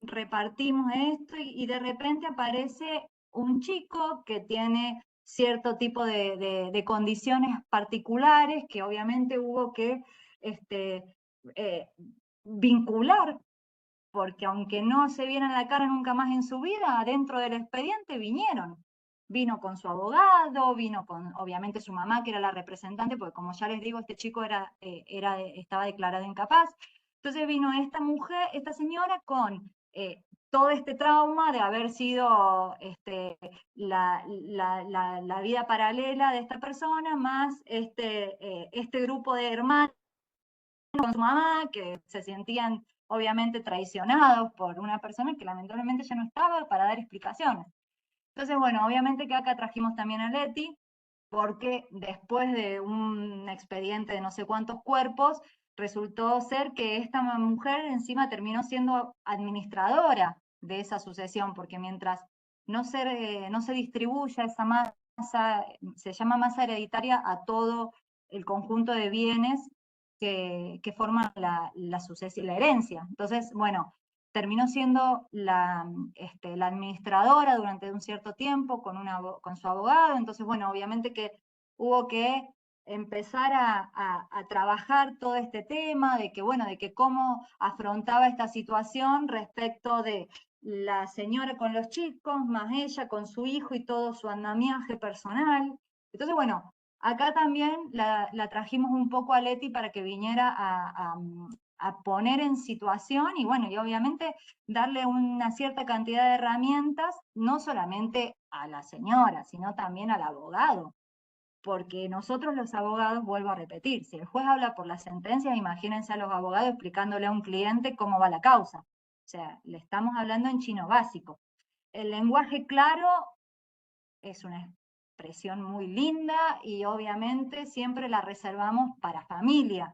repartimos esto y de repente aparece un chico que tiene cierto tipo de condiciones particulares que obviamente hubo que eh, vincular, porque aunque no se vieran la cara nunca más en su vida, dentro del expediente vinieron. Vino con su abogado, vino con obviamente su mamá, que era la representante, porque como ya les digo, este chico estaba declarado incapaz. Entonces vino esta mujer, esta señora con todo este trauma de haber sido la vida paralela de esta persona, más este grupo de hermanos con su mamá, que se sentían obviamente traicionados por una persona que lamentablemente ya no estaba para dar explicaciones. Entonces, bueno, obviamente que acá trajimos también a Leti, porque después de un expediente de no sé cuántos cuerpos, resultó ser que esta mujer encima terminó siendo administradora de esa sucesión, porque mientras no se distribuya esa masa, se llama masa hereditaria a todo el conjunto de bienes que forman la sucesión, la herencia. Entonces, bueno, terminó siendo la administradora durante un cierto tiempo con su abogado. Entonces, bueno, obviamente que hubo que empezar a trabajar todo este tema de que, bueno, de que cómo afrontaba esta situación respecto de la señora con los chicos, más ella con su hijo y todo su andamiaje personal. Entonces, bueno, acá también la trajimos un poco a Leti para que viniera a poner en situación y bueno, y obviamente darle una cierta cantidad de herramientas, no solamente a la señora, sino también al abogado. Porque nosotros los abogados, vuelvo a repetir, si el juez habla por las sentencias, imagínense a los abogados explicándole a un cliente cómo va la causa. O sea, le estamos hablando en chino básico. El lenguaje claro es una expresión muy linda y obviamente siempre la reservamos para familia.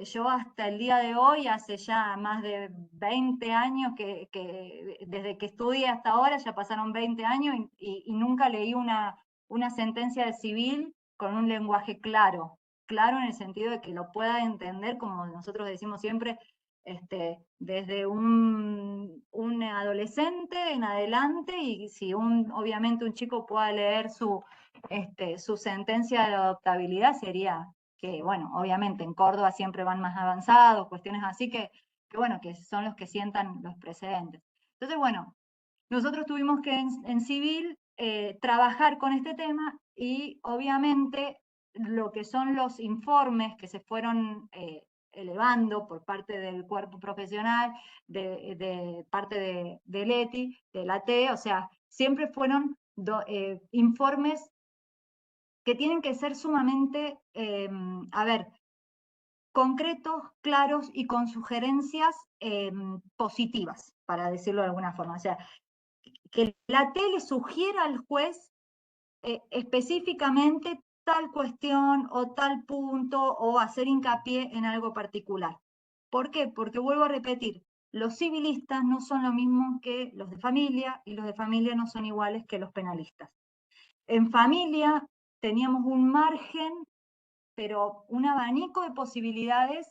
Yo hasta el día de hoy, hace ya más de 20 años desde que estudié hasta ahora, ya pasaron 20 años y nunca leí una sentencia de civil con un lenguaje claro, claro en el sentido de que lo pueda entender, como nosotros decimos siempre, desde un adolescente en adelante, y si obviamente un chico pueda leer su sentencia de adoptabilidad, sería que, bueno, obviamente en Córdoba siempre van más avanzados, cuestiones así que bueno, que son los que sientan los precedentes. Entonces, bueno, nosotros tuvimos que en civil trabajar con este tema y obviamente lo que son los informes que se fueron elevando por parte del cuerpo profesional, de parte de Leti, de la T, o sea, siempre fueron informes que tienen que ser sumamente, a ver, concretos, claros y con sugerencias positivas, para decirlo de alguna forma. O sea, que la T le sugiera al juez específicamente tal cuestión o tal punto o hacer hincapié en algo particular. ¿Por qué? Porque vuelvo a repetir, los civilistas no son lo mismo que los de familia y los de familia no son iguales que los penalistas. En familia teníamos un margen, pero un abanico de posibilidades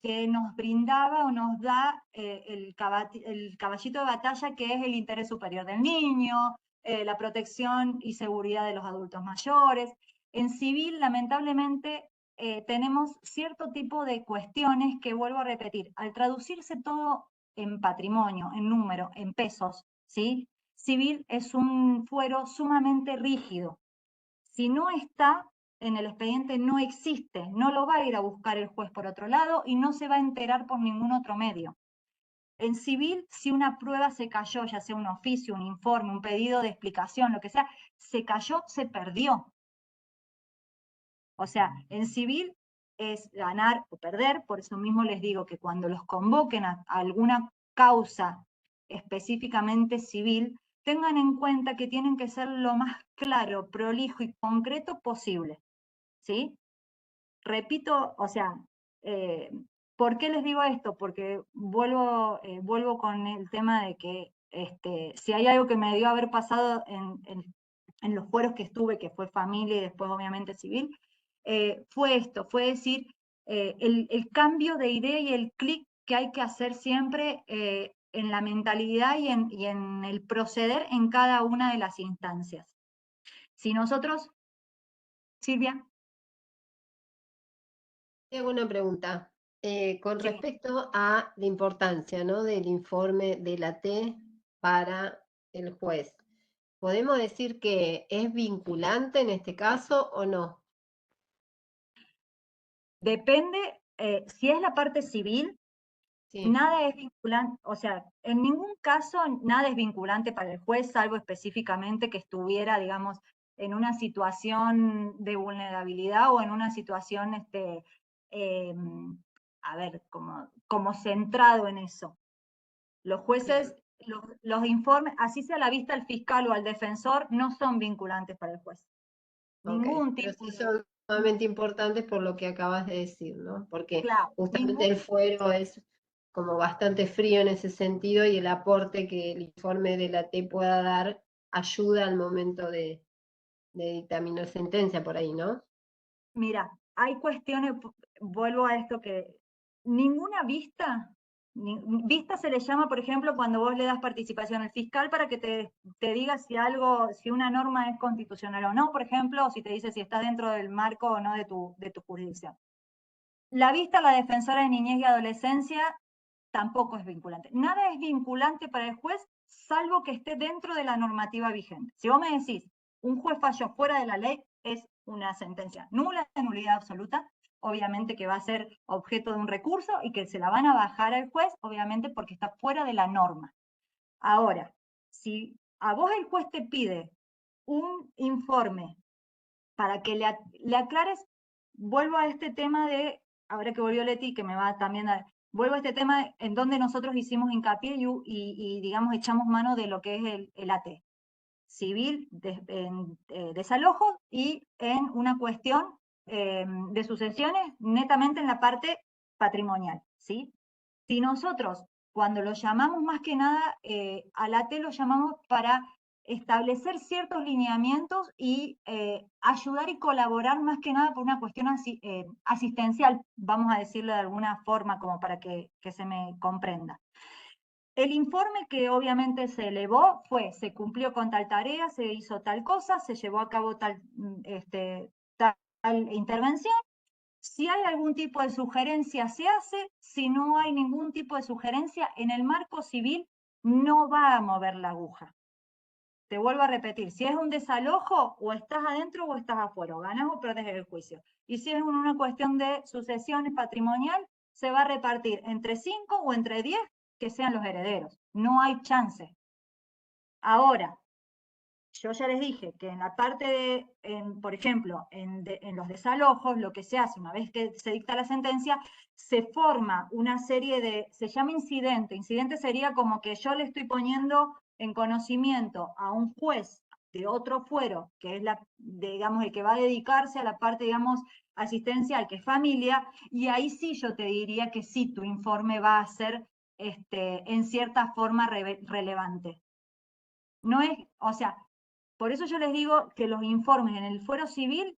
que nos brindaba o nos da el caballito de batalla, que es el interés superior del niño, la protección y seguridad de los adultos mayores. En civil, lamentablemente, tenemos cierto tipo de cuestiones que, vuelvo a repetir, al traducirse todo en patrimonio, en número, en pesos, ¿sí? Civil es un fuero sumamente rígido. Si no está en el expediente, no existe, no lo va a ir a buscar el juez por otro lado y no se va a enterar por ningún otro medio. En civil, si una prueba se cayó, ya sea un oficio, un informe, un pedido de explicación, lo que sea, se cayó, se perdió. O sea, en civil es ganar o perder, por eso mismo les digo que cuando los convoquen a alguna causa específicamente civil, tengan en cuenta que tienen que ser lo más claro, prolijo y concreto posible, ¿sí? Repito, o sea, ¿por qué les digo esto? Porque vuelvo con el tema de que si hay algo que me debió haber pasado en los fueros que estuve, que fue familia y después obviamente civil, fue esto, fue decir, el cambio de idea y el clic que hay que hacer siempre en la mentalidad y en el proceder en cada una de las instancias. Si nosotros, Silvia. Te hago una pregunta. Con Sí. respecto a la importancia, ¿no?, del informe de la T para el juez, ¿podemos decir que es vinculante en este caso o no? Depende, si es la parte civil, Sí, nada es vinculante, o sea, en ningún caso nada es vinculante para el juez, salvo específicamente que estuviera, digamos, en una situación de vulnerabilidad o en una situación, a ver, como centrado en eso. Los jueces, los informes, así sea a la vista al fiscal o al defensor, no son vinculantes para el juez. ok, Ningún pero tipo sí de... son sumamente importantes por lo que acabas de decir, ¿no? Porque Claro, justamente el fuero es como bastante frío en ese sentido y el aporte que el informe de la T pueda dar ayuda al momento de dictaminar sentencia por ahí, ¿no? Mira, hay cuestiones, vuelvo a esto que ninguna vista, vista se le llama, por ejemplo, cuando vos le das participación al fiscal para que te diga si algo, si una norma es constitucional o no, por ejemplo, o si te dice si está dentro del marco o no de tu jurisdicción. La vista a la defensora de niñez y adolescencia tampoco es vinculante. Nada es vinculante para el juez, salvo que esté dentro de la normativa vigente. Si vos me decís, un juez falló fuera de la ley, es una sentencia nula, de nulidad absoluta, obviamente que va a ser objeto de un recurso y que se la van a bajar al juez, obviamente porque está fuera de la norma. Ahora, si a vos el juez te pide un informe para que le aclares, vuelvo a este tema de, ahora que volvió Leti, que me va también a... Vuelvo a este tema en donde nosotros hicimos hincapié y digamos, echamos mano de lo que es el AT, civil, desalojo y en una cuestión de sucesiones netamente en la parte patrimonial, ¿sí? Si nosotros, cuando lo llamamos más que nada, al AT lo llamamos para establecer ciertos lineamientos y ayudar y colaborar más que nada por una cuestión asistencial, vamos a decirlo de alguna forma como para que se me comprenda. El informe que obviamente se elevó fue, se cumplió con tal tarea, se hizo tal cosa, se llevó a cabo tal intervención, Si hay algún tipo de sugerencia, se hace. Si no hay ningún tipo de sugerencia, en el marco civil no va a mover la aguja. Te vuelvo a repetir, si es un desalojo, o estás adentro o estás afuera, o ganas o perdés el juicio. Y si es una cuestión de sucesiones patrimonial, se va a repartir entre 5 o entre 10 que sean los herederos. No hay chance. Ahora, yo ya les dije que en la parte de, por ejemplo, en los desalojos, lo que se hace una vez que se dicta la sentencia, se forma una serie de, se llama incidente. Incidente sería como que yo le estoy poniendo en conocimiento a un juez de otro fuero, que es digamos, el que va a dedicarse a la parte, digamos, asistencial, que es familia, y ahí sí yo te diría que sí, tu informe va a ser en cierta forma relevante. No es, o sea, por eso yo les digo que los informes en el fuero civil,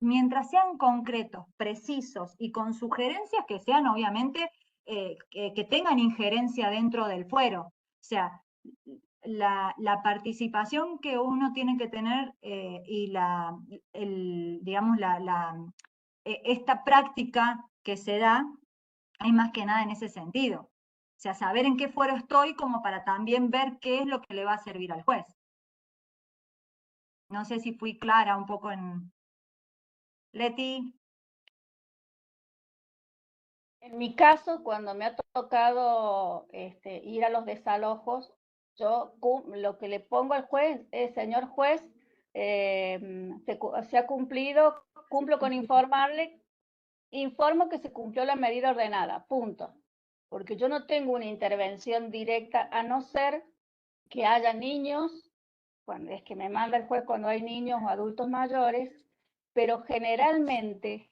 mientras sean concretos, precisos y con sugerencias que sean obviamente, que tengan injerencia dentro del fuero. O sea, la participación que uno tiene que tener y digamos, esta práctica que se da, hay más que nada en ese sentido. O sea, saber en qué fuero estoy como para también ver qué es lo que le va a servir al juez. No sé si fui clara un poco en... Leti. En mi caso, cuando me ha tocado ir a los desalojos, yo lo que le pongo al juez es, señor juez, se ha cumplido, cumplo con informarle, informo que se cumplió la medida ordenada, punto. Porque yo no tengo una intervención directa, a no ser que haya niños, cuando es que me manda el juez cuando hay niños o adultos mayores, pero generalmente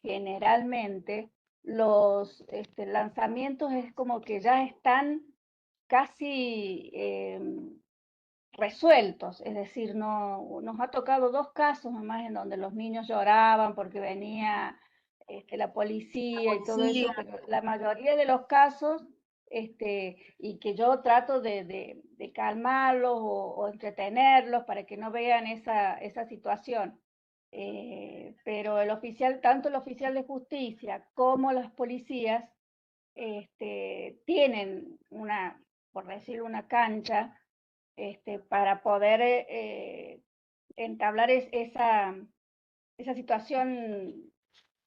los lanzamientos es como que ya están casi resueltos, es decir, no, nos ha tocado 2 casos nomás en donde los niños lloraban porque venía la policía y todo eso, pero la mayoría de los casos, y que yo trato de calmarlos o entretenerlos para que no vean esa situación. Pero el oficial, tanto el oficial de justicia como las policías, tienen una, por decirlo, una cancha para poder entablar esa situación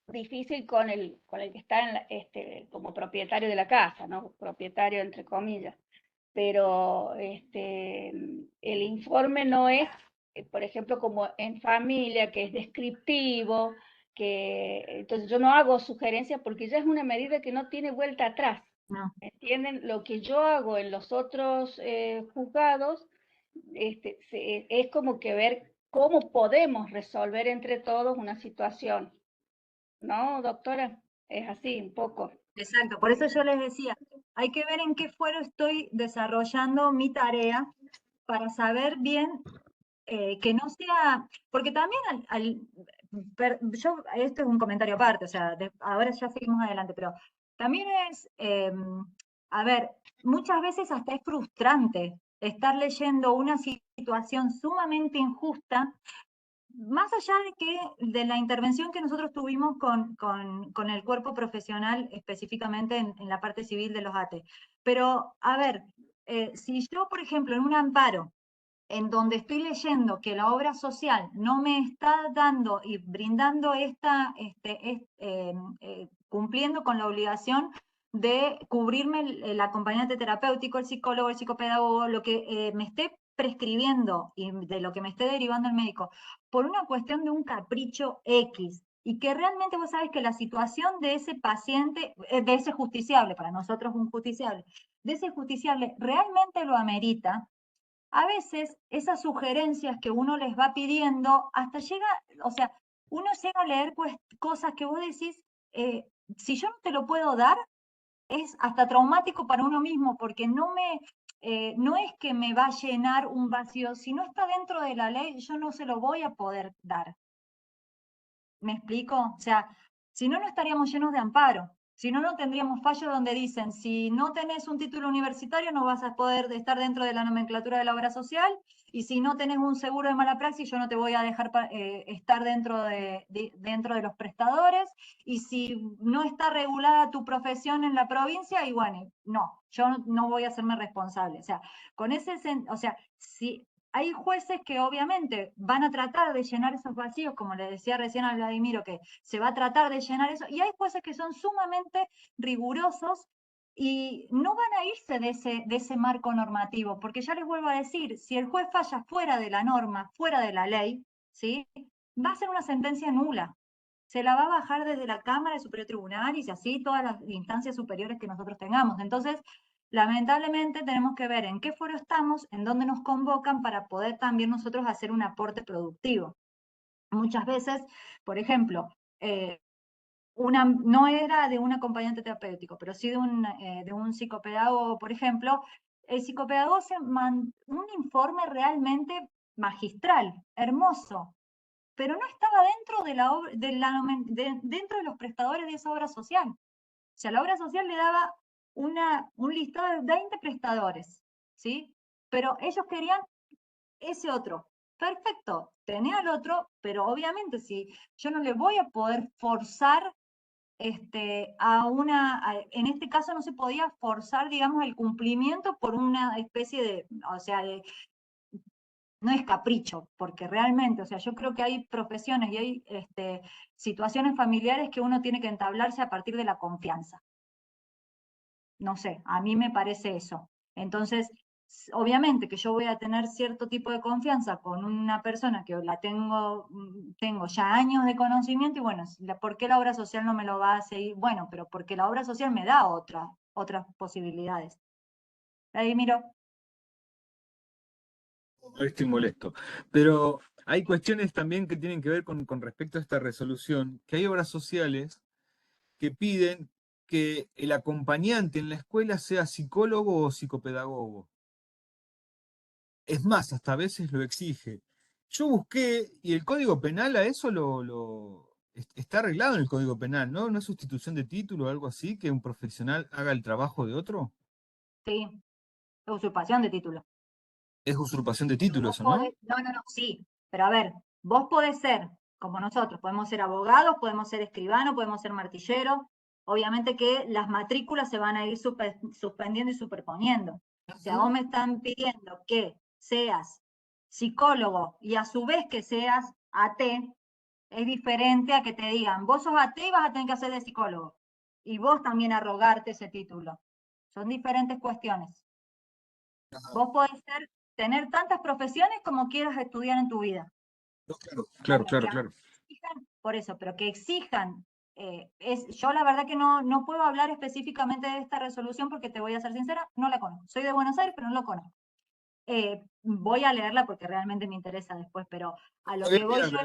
difícil con el que está como propietario de la casa, ¿no? Propietario entre comillas. Pero el informe no es, por ejemplo, como en familia, que es descriptivo, que entonces yo no hago sugerencias porque ya es una medida que no tiene vuelta atrás. No. ¿Entienden? Lo que yo hago en los otros juzgados es como que ver cómo podemos resolver entre todos una situación. ¿No, doctora? Es así, un poco. Exacto, por eso yo les decía, hay que ver en qué fuero estoy desarrollando mi tarea para saber bien que no sea, porque también yo, esto es un comentario aparte, o sea, ahora ya seguimos adelante, pero también es, a ver, muchas veces hasta es frustrante estar leyendo una situación sumamente injusta, más allá de la intervención que nosotros tuvimos con el cuerpo profesional, específicamente en la parte civil de los ATE. Pero, a ver, si yo, por ejemplo, en un amparo, en donde estoy leyendo que la obra social no me está dando y brindando cumpliendo con la obligación de cubrirme el acompañante terapéutico, el psicólogo, el psicopedagogo, lo que me esté prescribiendo y de lo que me esté derivando el médico, por una cuestión de un capricho X, y que realmente vos sabés que la situación de ese paciente, de ese justiciable, para nosotros un justiciable, de ese justiciable realmente lo amerita. A veces esas sugerencias que uno les va pidiendo, hasta llega, o sea, uno llega a leer cosas que vos decís, si yo no te lo puedo dar, es hasta traumático para uno mismo, porque no es que me va a llenar un vacío, si no está dentro de la ley, yo no se lo voy a poder dar. ¿Me explico? O sea, si no, no estaríamos llenos de amparo. Si no, no tendríamos fallos donde dicen, si no tenés un título universitario no vas a poder estar dentro de la nomenclatura de la obra social, y si no tenés un seguro de mala praxis, yo no te voy a dejar estar dentro de los prestadores, y si no está regulada tu profesión en la provincia, y bueno, no, yo no voy a hacerme responsable. O sea, si hay jueces que obviamente van a tratar de llenar esos vacíos, como le decía recién a Vladimiro, que se va a tratar de llenar eso, y hay jueces que son sumamente rigurosos y no van a irse de ese marco normativo, porque ya les vuelvo a decir, si el juez falla fuera de la norma, fuera de la ley, ¿sí? Va a ser una sentencia nula. Se la va a bajar desde la Cámara del Superior Tribunal y así todas las instancias superiores que nosotros tengamos. Entonces, lamentablemente tenemos que ver en qué foro estamos, en dónde nos convocan para poder también nosotros hacer un aporte productivo. Muchas veces, por ejemplo, no era de un acompañante terapéutico, pero sí de un psicopedagogo, por ejemplo, el psicopedagogo un informe realmente magistral, hermoso, pero no estaba dentro dentro de los prestadores de esa obra social. O sea, la obra social le daba un listado de 20 prestadores, ¿sí? Pero ellos querían ese otro. Perfecto, tenés al otro, pero obviamente si yo no le voy a poder forzar en este caso no se podía forzar, digamos, el cumplimiento por una especie no es capricho, porque realmente, o sea, yo creo que hay profesiones y hay situaciones familiares que uno tiene que entablarse a partir de la confianza. No sé, a mí me parece eso. Entonces, obviamente que yo voy a tener cierto tipo de confianza con una persona que tengo ya años de conocimiento y bueno, ¿por qué la obra social no me lo va a seguir? Bueno, pero porque la obra social me da otras posibilidades. Ahí miro. No estoy molesto. Pero hay cuestiones también que tienen que ver con respecto a esta resolución, que hay obras sociales que piden que el acompañante en la escuela sea psicólogo o psicopedagogo. Es más, hasta a veces lo exige. Yo busqué, y el Código Penal a eso está arreglado en el Código Penal, ¿no? ¿No es sustitución de título o algo así, que un profesional haga el trabajo de otro? Sí, usurpación de título. Es usurpación de título eso, ¿no? No, sí. Pero a ver, vos podés ser, como nosotros, podemos ser abogados, podemos ser escribanos, podemos ser martilleros. Obviamente que las matrículas se van a ir suspendiendo y superponiendo. O sea, vos me están pidiendo que seas psicólogo y a su vez que seas AT, es diferente a que te digan, vos sos AT y vas a tener que hacer de psicólogo. Y vos también arrogarte ese título. Son diferentes cuestiones. Vos podés tener tantas profesiones como quieras estudiar en tu vida. Claro. Por eso, pero que exijan, yo la verdad que no puedo hablar específicamente de esta resolución porque te voy a ser sincera, no la conozco. Soy de Buenos Aires, pero no lo conozco. Voy a leerla porque realmente me interesa después, pero a lo que voy yo,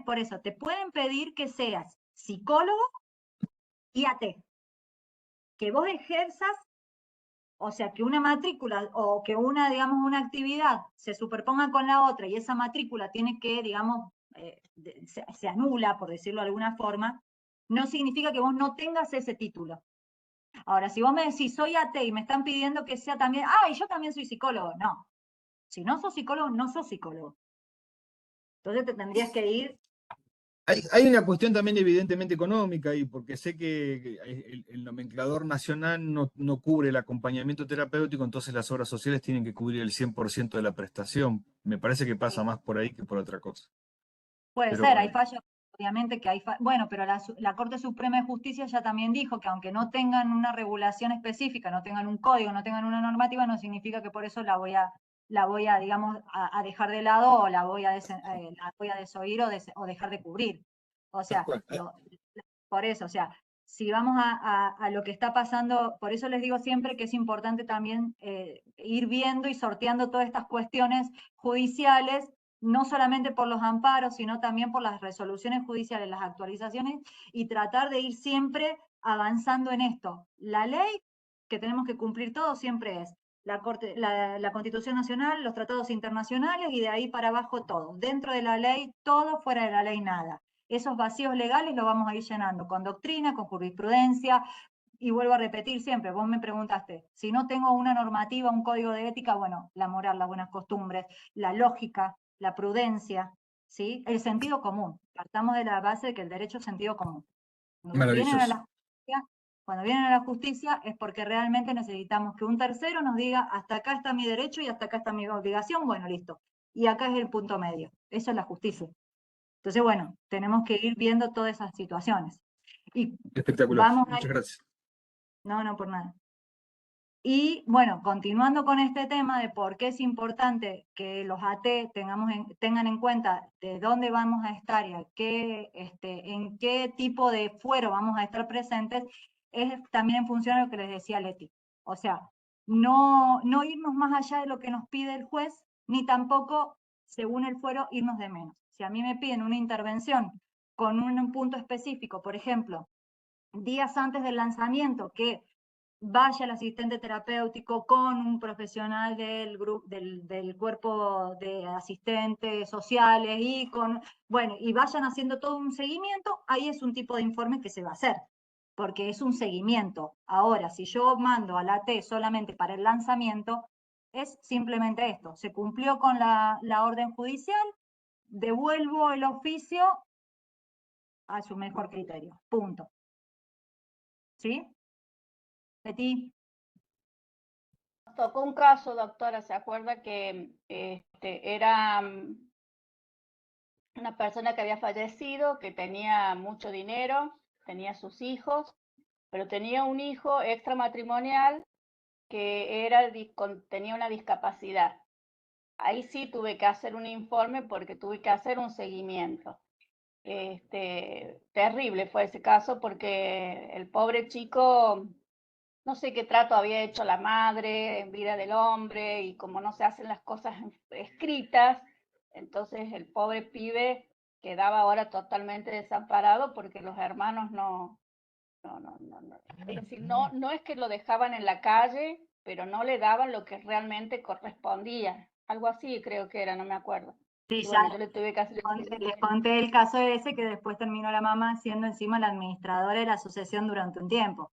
por eso, te pueden pedir que seas psicólogo y AT, que vos ejerzas. O sea, que una matrícula o que digamos, una actividad se superponga con la otra y esa matrícula tiene que, digamos, se anula, por decirlo de alguna forma, no significa que vos no tengas ese título. Ahora, si vos me decís, soy AT y me están pidiendo que sea también, y yo también soy psicólogo. No. Si no sos psicólogo, no sos psicólogo. Entonces te tendrías que ir. Hay una cuestión también evidentemente económica ahí, porque sé que el nomenclador nacional no cubre el acompañamiento terapéutico, entonces las obras sociales tienen que cubrir el 100% de la prestación. Me parece que pasa más por ahí que por otra cosa. Puede ser, hay fallos, obviamente que hay bueno, pero la Corte Suprema de Justicia ya también dijo que aunque no tengan una regulación específica, no tengan un código, no tengan una normativa, no significa que por eso la voy a digamos, a dejar de lado o la voy a desoír o dejar de cubrir. O sea, por eso, o sea, si vamos a lo que está pasando, por eso les digo siempre que es importante también ir viendo y sorteando todas estas cuestiones judiciales, no solamente por los amparos, sino también por las resoluciones judiciales, las actualizaciones, y tratar de ir siempre avanzando en esto. La ley que tenemos que cumplir todos siempre es la Constitución Nacional, los tratados internacionales, y de ahí para abajo todo. Dentro de la ley todo, fuera de la ley nada. esos vacíos legales los vamos a ir llenando con doctrina, con jurisprudencia, y vuelvo a repetir siempre, vos me preguntaste, si no tengo una normativa, un código de ética, bueno, la moral, las buenas costumbres, la lógica, la prudencia, ¿sí? El sentido común. Partamos de la base de que el derecho es sentido común. Maravilloso. Cuando vienen a la justicia es porque realmente necesitamos que un tercero nos diga, hasta acá está mi derecho y hasta acá está mi obligación, bueno, listo. Y acá es el punto medio. Eso es la justicia. Entonces, bueno, tenemos que ir viendo todas esas situaciones. Y Espectacular. vamos Muchas gracias. No, por nada. Y bueno, continuando con este tema de por qué es importante que los AT tengan en cuenta de dónde vamos a estar y en qué tipo de fuero vamos a estar presentes, es también en función de lo que les decía Leti. O sea, no irnos más allá de lo que nos pide el juez, ni tampoco, según el fuero, irnos de menos. Si a mí me piden una intervención con un punto específico, por ejemplo, días antes del lanzamiento, que vaya el asistente terapéutico con un profesional del cuerpo de asistentes sociales y vayan haciendo todo un seguimiento, ahí es un tipo de informe que se va a hacer, porque es un seguimiento. Ahora, si yo mando a la AT solamente para el lanzamiento, es simplemente esto, se cumplió con la orden judicial, devuelvo el oficio a su mejor criterio, punto. ¿Sí? Betty. Nos tocó un caso, doctora, ¿se acuerda que era una persona que había fallecido, que tenía mucho dinero, tenía sus hijos, pero tenía un hijo extramatrimonial que tenía una discapacidad? Ahí sí tuve que hacer un informe porque tuve que hacer un seguimiento. Terrible fue ese caso porque el pobre chico, no sé qué trato había hecho la madre en vida del hombre, y como no se hacen las cosas escritas, entonces el pobre pibe quedaba ahora totalmente desamparado porque los hermanos no. Es decir, no es que lo dejaban en la calle, pero no le daban lo que realmente correspondía. Algo así creo que era, no me acuerdo. Sí, Y ya bueno, yo le tuve que hacer les conté el caso ese que después terminó la mamá siendo encima la administradora de la asociación durante un tiempo.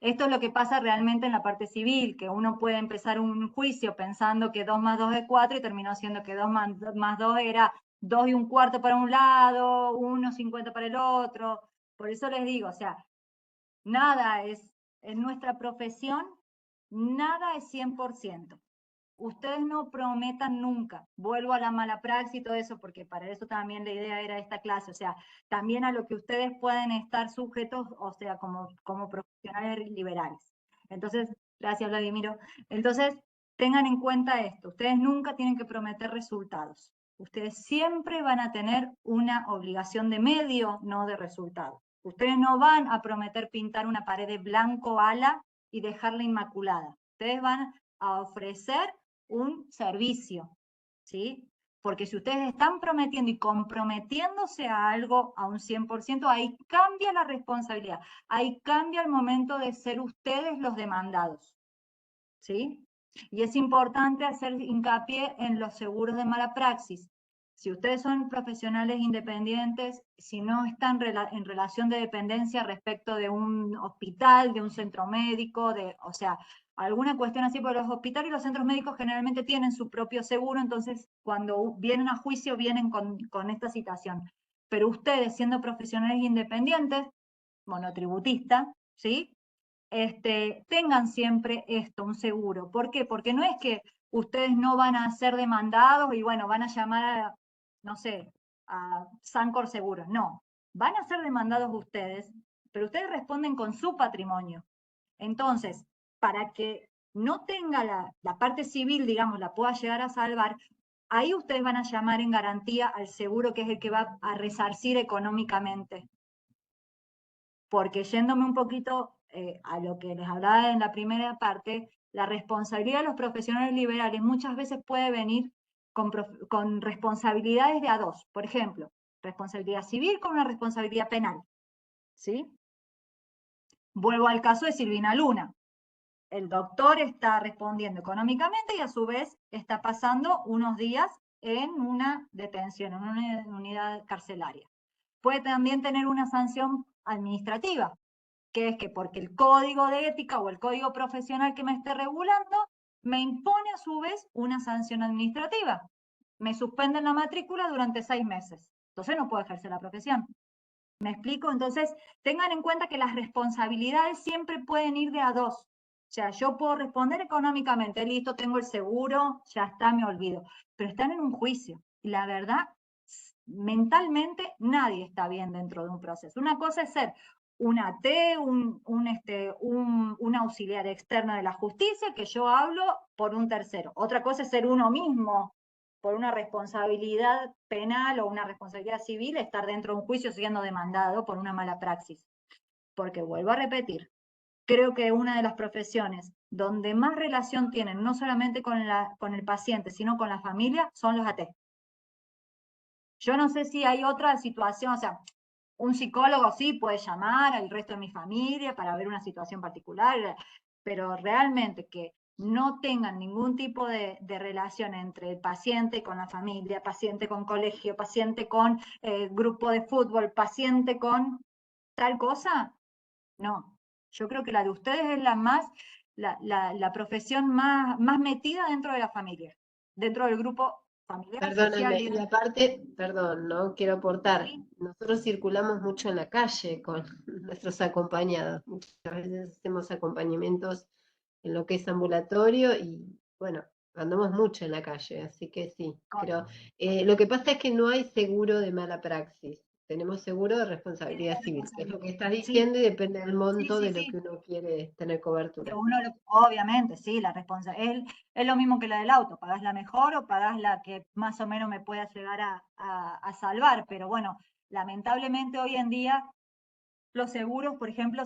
Esto es lo que pasa realmente en la parte civil, que uno puede empezar un juicio pensando que 2 más 2 es 4 y terminó siendo que 2 más 2 era 2 1/4 para un lado, 1,50 para el otro. Por eso les digo, o sea, nada es, en nuestra profesión, nada es 100%. Ustedes no prometan nunca, vuelvo a la mala praxis y todo eso, porque para eso también la idea era esta clase, o sea, también a lo que ustedes pueden estar sujetos, o sea, como profesionales liberales. Entonces, gracias Vladimiro. Entonces, tengan en cuenta esto, ustedes nunca tienen que prometer resultados. Ustedes siempre van a tener una obligación de medio, no de resultado. Ustedes no van a prometer pintar una pared de blanco ala y dejarla inmaculada. Ustedes van a ofrecer un servicio, ¿sí? Porque si ustedes están prometiendo y comprometiéndose a algo a un 100%, ahí cambia la responsabilidad, ahí cambia el momento de ser ustedes los demandados, ¿sí? Y es importante hacer hincapié en los seguros de mala praxis. Si ustedes son profesionales independientes, si no están en relación de dependencia respecto de un hospital, de un centro médico, o sea, alguna cuestión así, porque los hospitales y los centros médicos generalmente tienen su propio seguro, entonces cuando vienen a juicio vienen con esta situación. Pero ustedes, siendo profesionales independientes, monotributistas, ¿sí? Tengan siempre esto, un seguro. ¿Por qué? Porque no es que ustedes no van a ser demandados y bueno, van a llamar a, no sé, a Sancor Seguros. No, van a ser demandados ustedes, pero ustedes responden con su patrimonio. Entonces, para que no tenga la parte civil, digamos, la pueda llegar a salvar, ahí ustedes van a llamar en garantía al seguro que es el que va a resarcir económicamente. Porque yéndome un poquito a lo que les hablaba en la primera parte, la responsabilidad de los profesionales liberales muchas veces puede venir con responsabilidades de a dos. Por ejemplo, responsabilidad civil con una responsabilidad penal. ¿Sí? Vuelvo al caso de Silvina Luna. El doctor está respondiendo económicamente y a su vez está pasando unos días en una detención, en una unidad carcelaria. puede también tener una sanción administrativa, que es que porque el código de ética o el código profesional que me esté regulando me impone a su vez una sanción administrativa. Me suspenden la matrícula durante 6 meses. Entonces no puedo ejercer la profesión. ¿Me explico? Entonces, tengan en cuenta que las responsabilidades siempre pueden ir de a dos. O sea, yo puedo responder económicamente, listo, tengo el seguro, ya está, me olvido. Pero están en un juicio. Y la verdad, mentalmente nadie está bien dentro de un proceso. Una cosa es ser un AT, un auxiliar externo de la justicia, que yo hablo por un tercero. Otra cosa es ser uno mismo, por una responsabilidad penal o una responsabilidad civil, estar dentro de un juicio siendo demandado por una mala praxis. Porque vuelvo a repetir, creo que una de las profesiones donde más relación tienen, no solamente con el paciente, sino con la familia, son los AT. Yo no sé si hay otra situación, o sea, un psicólogo sí puede llamar al resto de mi familia para ver una situación particular, pero realmente que no tengan ningún tipo de relación entre el paciente con la familia, paciente con colegio, paciente con grupo de fútbol, paciente con tal cosa, no. Yo creo que la de ustedes es la profesión más metida dentro de la familia, dentro del grupo familiar, social, Perdóname, y aparte, perdón, ¿no? Quiero aportar, ¿sí? nosotros circulamos mucho en la calle con nuestros acompañados, muchas veces hacemos acompañamientos en lo que es ambulatorio y bueno, andamos mucho en la calle, así que sí, creo. Lo que pasa es que no hay seguro de mala praxis, tenemos seguro de responsabilidad civil, que es lo que estás Sí, diciendo y depende del sí, monto sí, de lo sí. que uno quiere tener Que cobertura. obviamente, sí, la responsabilidad es lo mismo que la del auto, pagás la mejor o pagás la que más o menos me pueda llegar a salvar, pero bueno, lamentablemente hoy en día los seguros, por ejemplo,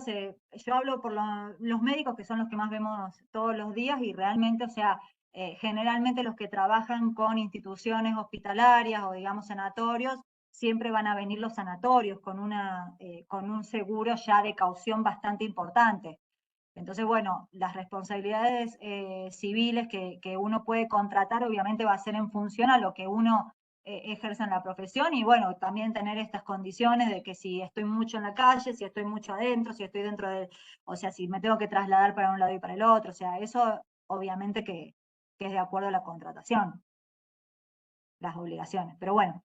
yo hablo por los médicos que son los que más vemos todos los días y realmente, o sea, generalmente los que trabajan con instituciones hospitalarias o digamos sanatorios, siempre van a venir los sanatorios con un seguro ya de caución bastante importante. Entonces, bueno, las responsabilidades civiles que uno puede contratar obviamente va a ser en función a lo que uno ejerce en la profesión y bueno, también tener estas condiciones de que si estoy mucho en la calle, si estoy mucho adentro, si estoy dentro de, o sea, si me tengo que trasladar para un lado y para el otro, o sea, eso obviamente que es de acuerdo a la contratación, las obligaciones. Pero bueno,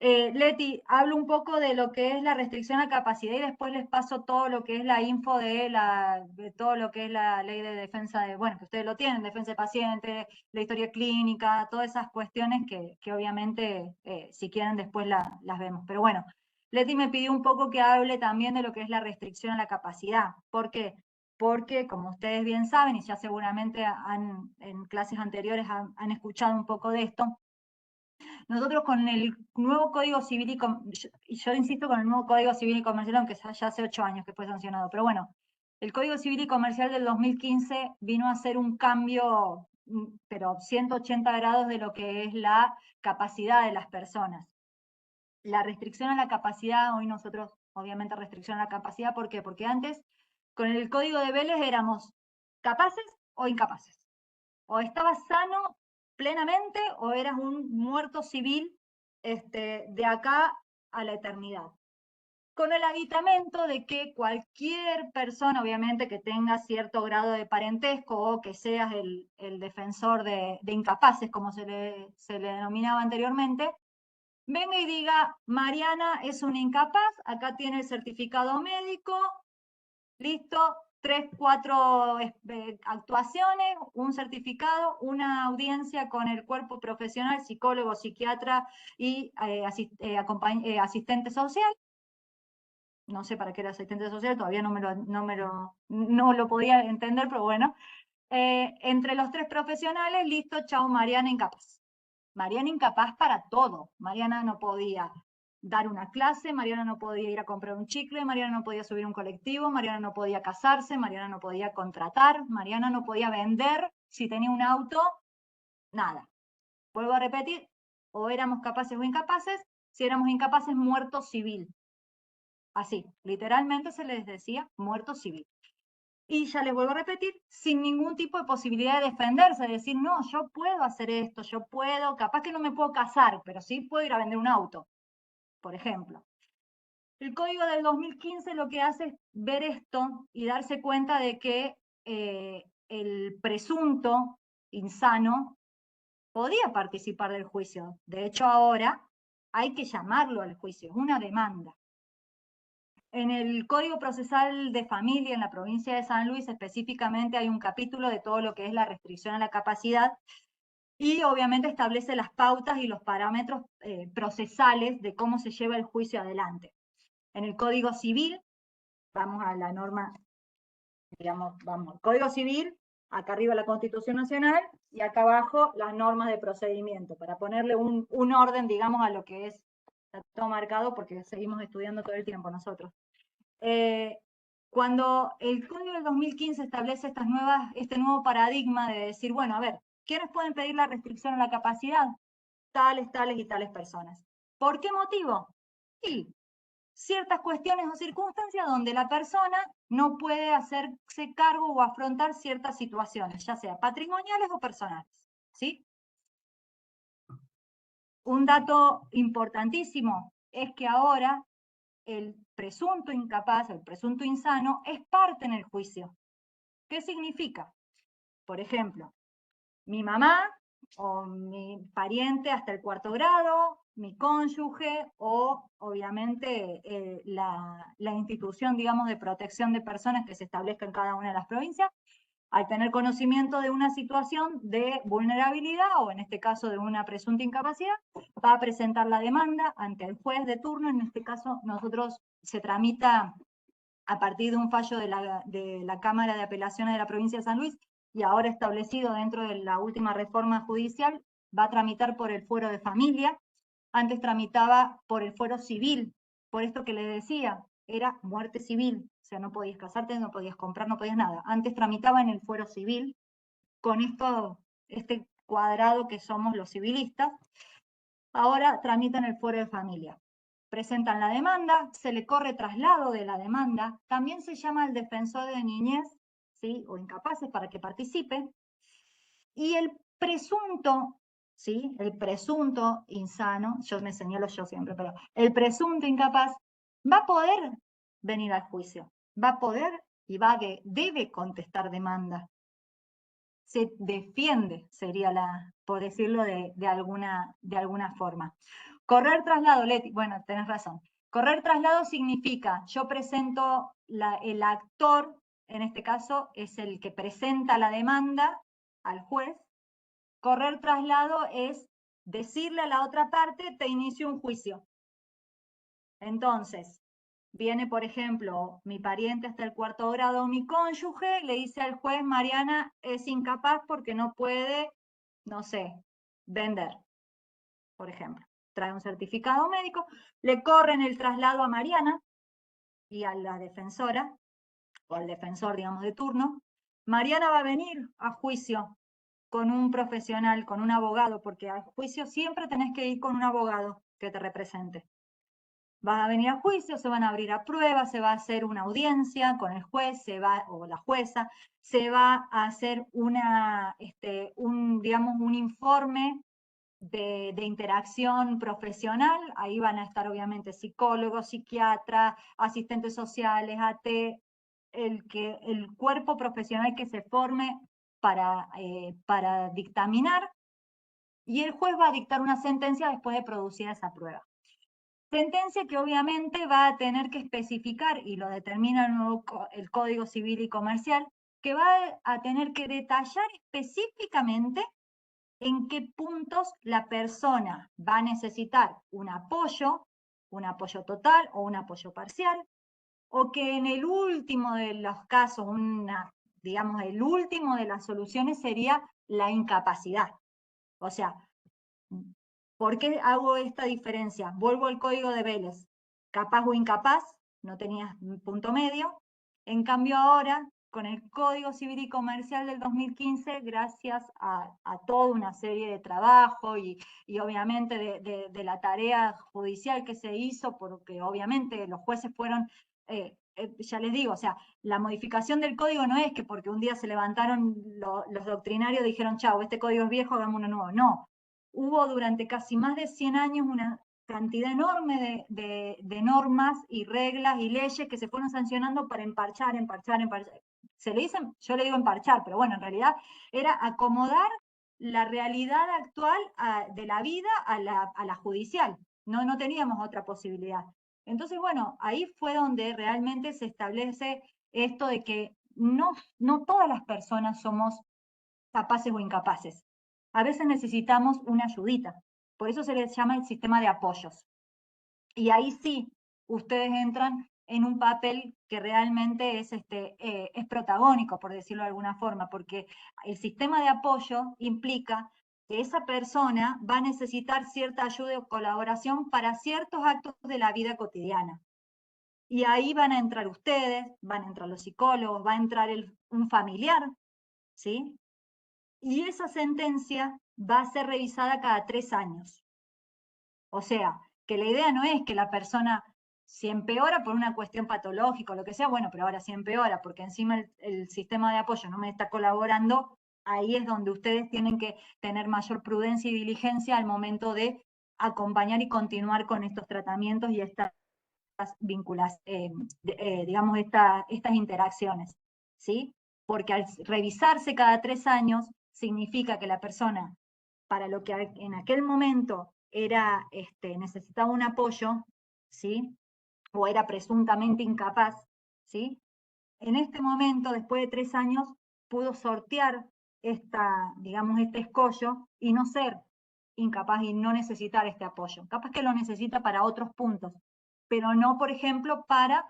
Leti, hablo un poco de lo que es la restricción a capacidad y después les paso todo lo que es la info de todo lo que es la ley de defensa de, bueno, que ustedes lo tienen, defensa de paciente, la historia clínica, todas esas cuestiones que obviamente si quieren después las vemos. Pero bueno, Leti me pidió un poco que hable también de lo que es la restricción a la capacidad. ¿Por qué? Porque como ustedes bien saben y ya seguramente en clases anteriores han escuchado un poco de esto, nosotros con el nuevo Código Civil yo insisto con el nuevo Código Civil y Comercial, aunque ya hace 8 años que fue sancionado, pero bueno, el Código Civil y Comercial del 2015 vino a hacer un cambio, pero 180 grados de lo que es la capacidad de las personas. La restricción a la capacidad, hoy nosotros obviamente restricción a la capacidad, ¿por qué? Porque antes con el Código de Vélez éramos capaces o incapaces. O estabas sano plenamente o eras un muerto civil de acá a la eternidad. Con el aditamento de que cualquier persona, obviamente, que tenga cierto grado de parentesco o que seas el defensor de incapaces, como se le denominaba anteriormente, venga y diga, Mariana es una incapaz, acá tiene el certificado médico, listo, 3, 4 actuaciones, un certificado, una audiencia con el cuerpo profesional, psicólogo, psiquiatra y asistente social. No sé para qué era asistente social, todavía no lo podía entender, pero bueno. Entre los 3 profesionales, listo, chao, Mariana incapaz. Mariana incapaz para todo. Mariana no podía dar una clase, Mariana no podía ir a comprar un chicle, Mariana no podía subir un colectivo, Mariana no podía casarse, Mariana no podía contratar, Mariana no podía vender, si tenía un auto, nada. Vuelvo a repetir, o éramos capaces o incapaces, si éramos incapaces, muerto civil. Así, literalmente se les decía muerto civil. Y ya les vuelvo a repetir, sin ningún tipo de posibilidad de defenderse, de decir, no, yo puedo hacer esto, yo puedo, capaz que no me puedo casar, pero sí puedo ir a vender un auto. Por ejemplo, el código del 2015 lo que hace es ver esto y darse cuenta de que el presunto insano podía participar del juicio. De hecho, ahora hay que llamarlo al juicio, es una demanda. En el Código Procesal de Familia en la provincia de San Luis específicamente hay un capítulo de todo lo que es la restricción a la capacidad y obviamente establece las pautas y los parámetros procesales de cómo se lleva el juicio adelante. En el Código Civil, vamos a la norma, digamos, vamos, Código Civil, acá arriba la Constitución Nacional y acá abajo las normas de procedimiento, para ponerle un orden, digamos, a lo que es, está todo marcado porque seguimos estudiando todo el tiempo nosotros. Cuando el Código del 2015 establece este nuevo paradigma de decir, bueno, a ver, ¿quiénes pueden pedir la restricción a la capacidad? Tales, tales y tales personas. ¿Por qué motivo? Y ciertas cuestiones o circunstancias donde la persona no puede hacerse cargo o afrontar ciertas situaciones, ya sea patrimoniales o personales, ¿sí? Un dato importantísimo es que ahora el presunto incapaz, el presunto insano, es parte en el juicio. ¿Qué significa? Por ejemplo, mi mamá o mi pariente hasta el 4º grado, mi cónyuge o obviamente la institución, digamos, de protección de personas que se establezca en cada una de las provincias, al tener conocimiento de una situación de vulnerabilidad o en este caso de una presunta incapacidad, va a presentar la demanda ante el juez de turno. En este caso nosotros se tramita a partir de un fallo de la Cámara de Apelaciones de la provincia de San Luis y ahora establecido dentro de la última reforma judicial, va a tramitar por el fuero de familia. Antes tramitaba por el fuero civil, por esto que le decía, era muerte civil, o sea, no podías casarte, no podías comprar, no podías nada. Antes tramitaba en el fuero civil, con este cuadrado que somos los civilistas, ahora tramita en el fuero de familia. Presentan la demanda, se le corre traslado de la demanda, también se llama al defensor de niñez, ¿sí? O incapaces para que participe, y el presunto, ¿sí? El presunto insano, yo me señalo yo siempre, pero el presunto incapaz va a poder venir al juicio, va a poder y debe contestar demanda. Se defiende, sería por decirlo de alguna forma. Correr traslado, Leti, bueno, tenés razón. Correr traslado significa, yo presento, el actor, en este caso, es el que presenta la demanda al juez. Correr traslado es decirle a la otra parte, te inicio un juicio. Entonces, viene, por ejemplo, mi pariente hasta el 4º grado, mi cónyuge, le dice al juez, Mariana es incapaz porque no puede, no sé, vender, por ejemplo. Trae un certificado médico, le corren el traslado a Mariana y a la defensora, o al defensor, digamos, de turno. Mariana va a venir a juicio con un profesional, con un abogado, porque al juicio siempre tenés que ir con un abogado que te represente. Vas a venir a juicio, se van a abrir a prueba, se va a hacer una audiencia con el juez o la jueza, se va a hacer digamos, un informe de interacción profesional. Ahí van a estar obviamente psicólogos, psiquiatras, asistentes sociales, AT, el cuerpo profesional que se forme para dictaminar, y el juez va a dictar una sentencia después de producida esa prueba. Sentencia que obviamente va a tener que especificar, y lo determina el Código Civil y Comercial, que va a tener que detallar específicamente en qué puntos la persona va a necesitar un apoyo total o un apoyo parcial, o que en el último de los casos, digamos, el último de las soluciones sería la incapacidad. O sea, ¿por qué hago esta diferencia? Vuelvo al código de Vélez. Capaz o incapaz, no tenías punto medio. En cambio ahora, con el Código Civil y Comercial del 2015, gracias a toda una serie de trabajo y obviamente de la tarea judicial que se hizo, porque obviamente los jueces fueron, ya les digo, o sea, la modificación del código no es que porque un día se levantaron los doctrinarios y dijeron, chau, este código es viejo, hagamos uno nuevo. No, hubo durante casi más de 100 años una cantidad enorme de normas y reglas y leyes que se fueron sancionando para emparchar. Se le dicen, yo le digo emparchar, pero bueno, en realidad era acomodar la realidad actual de la vida a la judicial. No teníamos otra posibilidad. Entonces, bueno, ahí fue donde realmente se establece esto de que no todas las personas somos capaces o incapaces. A veces necesitamos una ayudita. Por eso se les llama el sistema de apoyos. Y ahí sí, ustedes entran en un papel que realmente es protagónico, por decirlo de alguna forma, porque el sistema de apoyo implica que esa persona va a necesitar cierta ayuda o colaboración para ciertos actos de la vida cotidiana. Y ahí van a entrar ustedes, van a entrar los psicólogos, va a entrar un familiar, ¿sí? Y esa sentencia va a ser revisada cada 3 años. O sea, que la idea no es que la persona, si empeora por una cuestión patológica o lo que sea, bueno, pero ahora si empeora porque encima el sistema de apoyo no me está colaborando, ahí es donde ustedes tienen que tener mayor prudencia y diligencia al momento de acompañar y continuar con estos tratamientos y estas digamos, estas interacciones, ¿sí? Porque al revisarse cada 3 años, significa que la persona, para lo que en aquel momento era, necesitaba un apoyo, ¿sí? O era presuntamente incapaz, ¿sí? En este momento, después de 3 años, pudo sortear digamos, este escollo y no ser incapaz y no necesitar este apoyo. Capaz que lo necesita para otros puntos, pero no, por ejemplo, para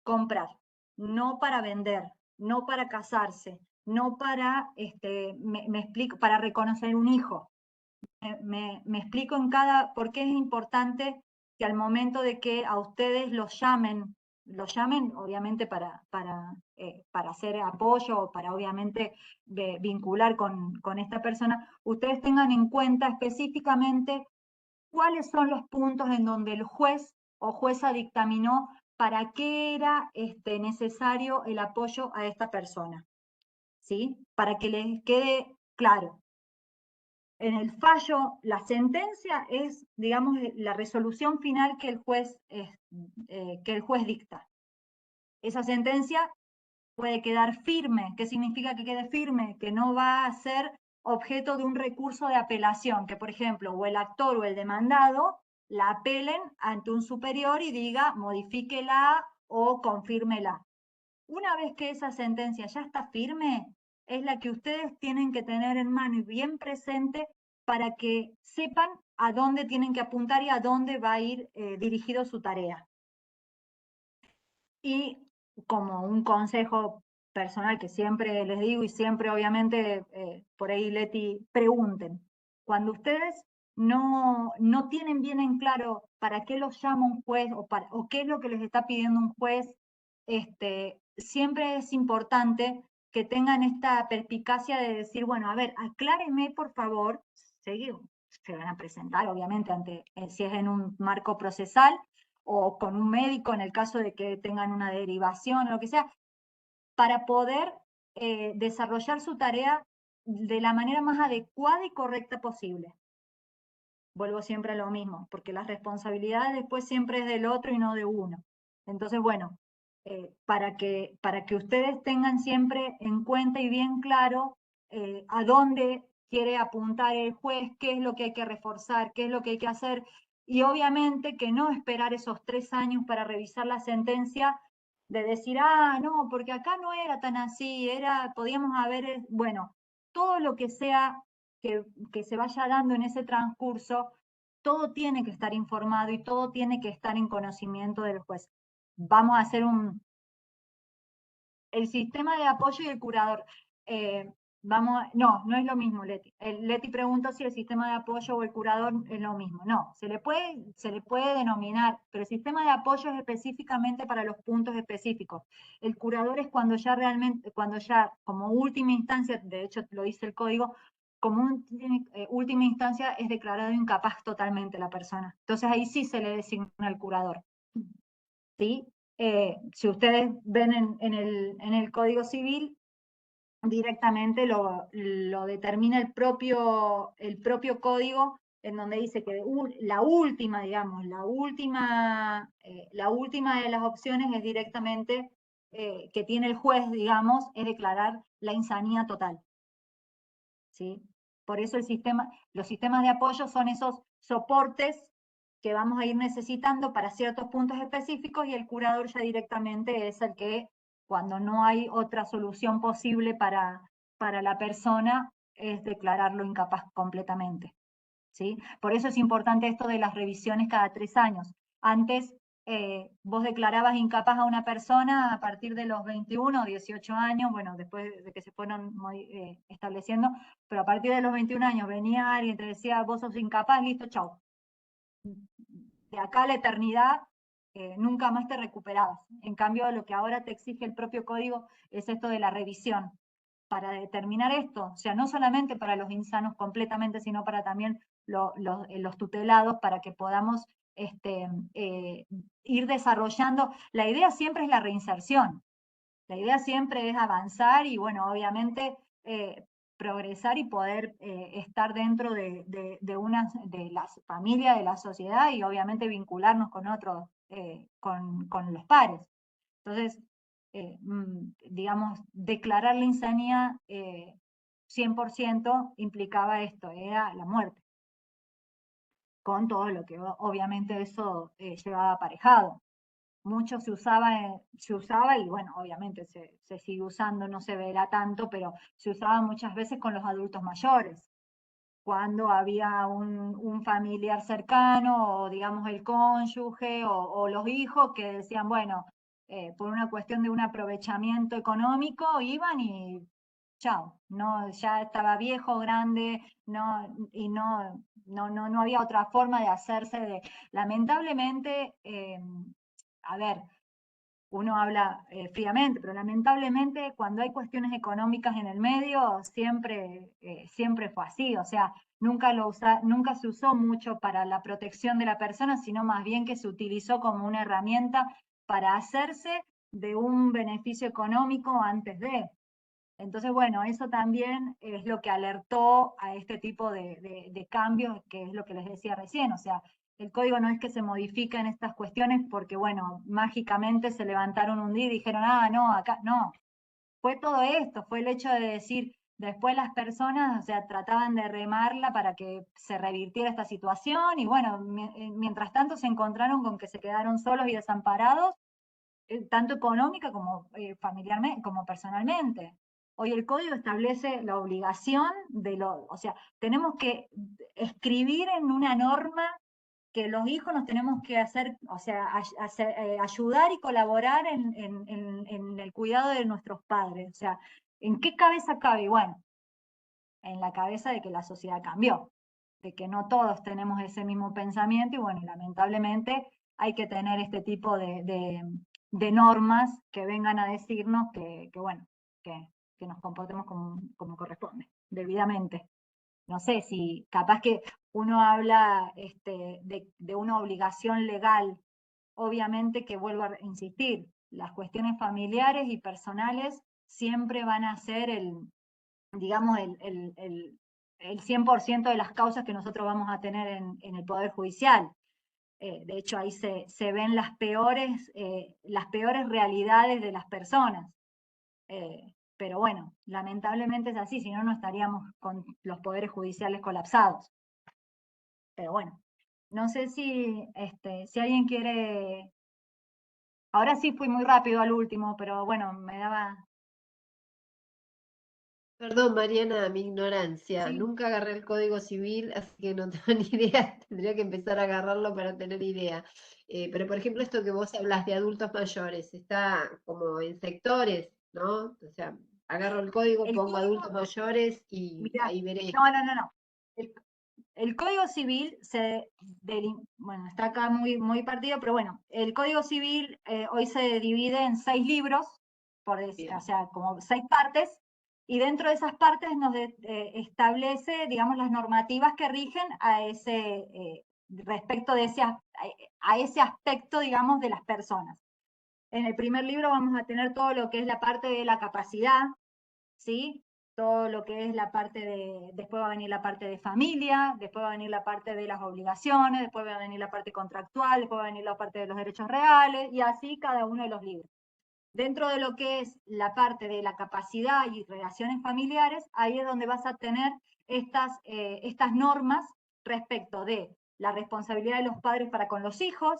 comprar, no para vender, no para casarse, no para, me explico, para reconocer un hijo. Me explico por qué es importante que al momento de que a ustedes los llamen obviamente para hacer apoyo o para obviamente vincular con esta persona, ustedes tengan en cuenta específicamente cuáles son los puntos en donde el juez o jueza dictaminó para qué era necesario el apoyo a esta persona, ¿sí? Para que les quede claro. En el fallo, la sentencia es, digamos, la resolución final que el juez dicta. Esa sentencia puede quedar firme. ¿Qué significa que quede firme? Que no va a ser objeto de un recurso de apelación, que por ejemplo, o el actor o el demandado la apelen ante un superior y diga, modifíquela o confírmela. Una vez que esa sentencia ya está firme, es la que ustedes tienen que tener en mano y bien presente para que sepan a dónde tienen que apuntar y a dónde va a ir dirigido su tarea. Y como un consejo personal que siempre les digo y siempre obviamente por ahí Leti, pregunten. Cuando ustedes no tienen bien en claro para qué los llama un juez o qué es lo que les está pidiendo un juez, siempre es importante que tengan esta perspicacia de decir, bueno, a ver, aclárenme por favor, se van a presentar obviamente si es en un marco procesal, o con un médico en el caso de que tengan una derivación o lo que sea, para poder desarrollar su tarea de la manera más adecuada y correcta posible. Vuelvo siempre a lo mismo, porque las responsabilidades después siempre es del otro y no de uno. Entonces, bueno, para que ustedes tengan siempre en cuenta y bien claro a dónde quiere apuntar el juez, qué es lo que hay que reforzar, qué es lo que hay que hacer, y obviamente que no esperar esos 3 años para revisar la sentencia, de decir, no, porque acá no era tan así, podíamos haber, bueno, todo lo que sea que se vaya dando en ese transcurso, todo tiene que estar informado y todo tiene que estar en conocimiento del juez. Vamos a hacer el sistema de apoyo y el curador. No es lo mismo, Leti. Leti preguntó si el sistema de apoyo o el curador es lo mismo. No, se le puede denominar, pero el sistema de apoyo es específicamente para los puntos específicos. El curador es cuando ya como última instancia, de hecho lo dice el código, como última instancia es declarado incapaz totalmente la persona. Entonces ahí sí se le designa el curador. ¿Sí? Si ustedes ven en el Código Civil, directamente lo determina el propio código en donde dice que la última, digamos, la última de las opciones es directamente que tiene el juez, digamos, es declarar la insanía total. ¿Sí? Por eso los sistemas de apoyo son esos soportes que vamos a ir necesitando para ciertos puntos específicos, y el curador ya directamente es el que, cuando no hay otra solución posible para la persona, es declararlo incapaz completamente. ¿Sí? Por eso es importante esto de las revisiones cada 3 años. Antes vos declarabas incapaz a una persona a partir de los 21 o 18 años, bueno, después de que se fueron estableciendo, pero a partir de los 21 años venía alguien y te decía, vos sos incapaz, listo, chau. De acá a la eternidad nunca más te recuperabas. En cambio, lo que ahora te exige el propio código es esto de la revisión, para determinar esto, o sea, no solamente para los insanos completamente, sino para también los tutelados, para que podamos ir desarrollando. La idea siempre es la reinserción, la idea siempre es avanzar y, bueno, obviamente progresar y poder estar dentro de la familia, de la sociedad, y obviamente vincularnos con otros, con los pares. Entonces, digamos, declarar la insanía 100% implicaba esto, era la muerte, con todo lo que obviamente eso llevaba aparejado. Mucho se usaba y, bueno, obviamente se sigue usando, no se verá tanto, pero se usaba muchas veces con los adultos mayores, cuando había un familiar cercano, o digamos el cónyuge, o los hijos que decían, bueno, por una cuestión de un aprovechamiento económico, iban y chao, no, ya estaba viejo, grande, y no había otra forma de hacerse lamentablemente, a ver, uno habla fríamente, pero lamentablemente cuando hay cuestiones económicas en el medio, siempre fue así. O sea, nunca se usó mucho para la protección de la persona, sino más bien que se utilizó como una herramienta para hacerse de un beneficio económico antes de. Entonces, bueno, eso también es lo que alertó a este tipo de cambios, que es lo que les decía recién. O sea, el código no es que se modifica en estas cuestiones porque, bueno, mágicamente se levantaron un día y dijeron, no, acá, no. Fue todo esto, fue el hecho de decir, después las personas, o sea, trataban de remarla para que se revirtiera esta situación, y bueno, mientras tanto se encontraron con que se quedaron solos y desamparados, tanto económica como familiarmente, como personalmente. Hoy el código establece la obligación o sea, tenemos que escribir en una norma que los hijos nos tenemos que hacer, o sea, ayudar y colaborar en el cuidado de nuestros padres. O sea, ¿en qué cabeza cabe? Bueno, en la cabeza de que la sociedad cambió, de que no todos tenemos ese mismo pensamiento, y, bueno, lamentablemente hay que tener este tipo de normas que vengan a decirnos bueno, que nos comportemos como corresponde, debidamente. No sé si capaz que uno habla de una obligación legal, obviamente que, vuelvo a insistir, las cuestiones familiares y personales siempre van a ser digamos, el 100% de las causas que nosotros vamos a tener en el Poder Judicial. De hecho, ahí se ven las peores realidades de las personas. Pero bueno, lamentablemente es así, si no, no estaríamos con los poderes judiciales colapsados. Pero bueno, no sé si alguien quiere. Ahora sí fui muy rápido al último, pero bueno, me daba. Perdón, Mariana, mi ignorancia. Sí. Nunca agarré el Código Civil, así que no tengo ni idea. Tendría que empezar a agarrarlo para tener idea. Pero, por ejemplo, esto que vos hablas de adultos mayores, está como en sectores, ¿no? O sea, agarro el código, El pongo código, adultos mayores y mirá, ahí veré. no. El Código Civil bueno, está acá muy partido, pero bueno, el Código Civil hoy se divide en 6 libros, Bien. o sea, como 6 partes, y dentro de esas partes nos establece, digamos, las normativas que rigen a respecto de a ese aspecto, digamos, de las personas. En el primer libro vamos a tener todo lo que es la parte de la capacidad, ¿sí? todo lo que es la parte de, después va a venir la parte de familia, después va a venir la parte de las obligaciones, después va a venir la parte contractual, después va a venir la parte de los derechos reales, y así cada uno de los libros. Dentro de lo que es la parte de la capacidad y relaciones familiares, ahí es donde vas a tener estas normas respecto de la responsabilidad de los padres para con los hijos,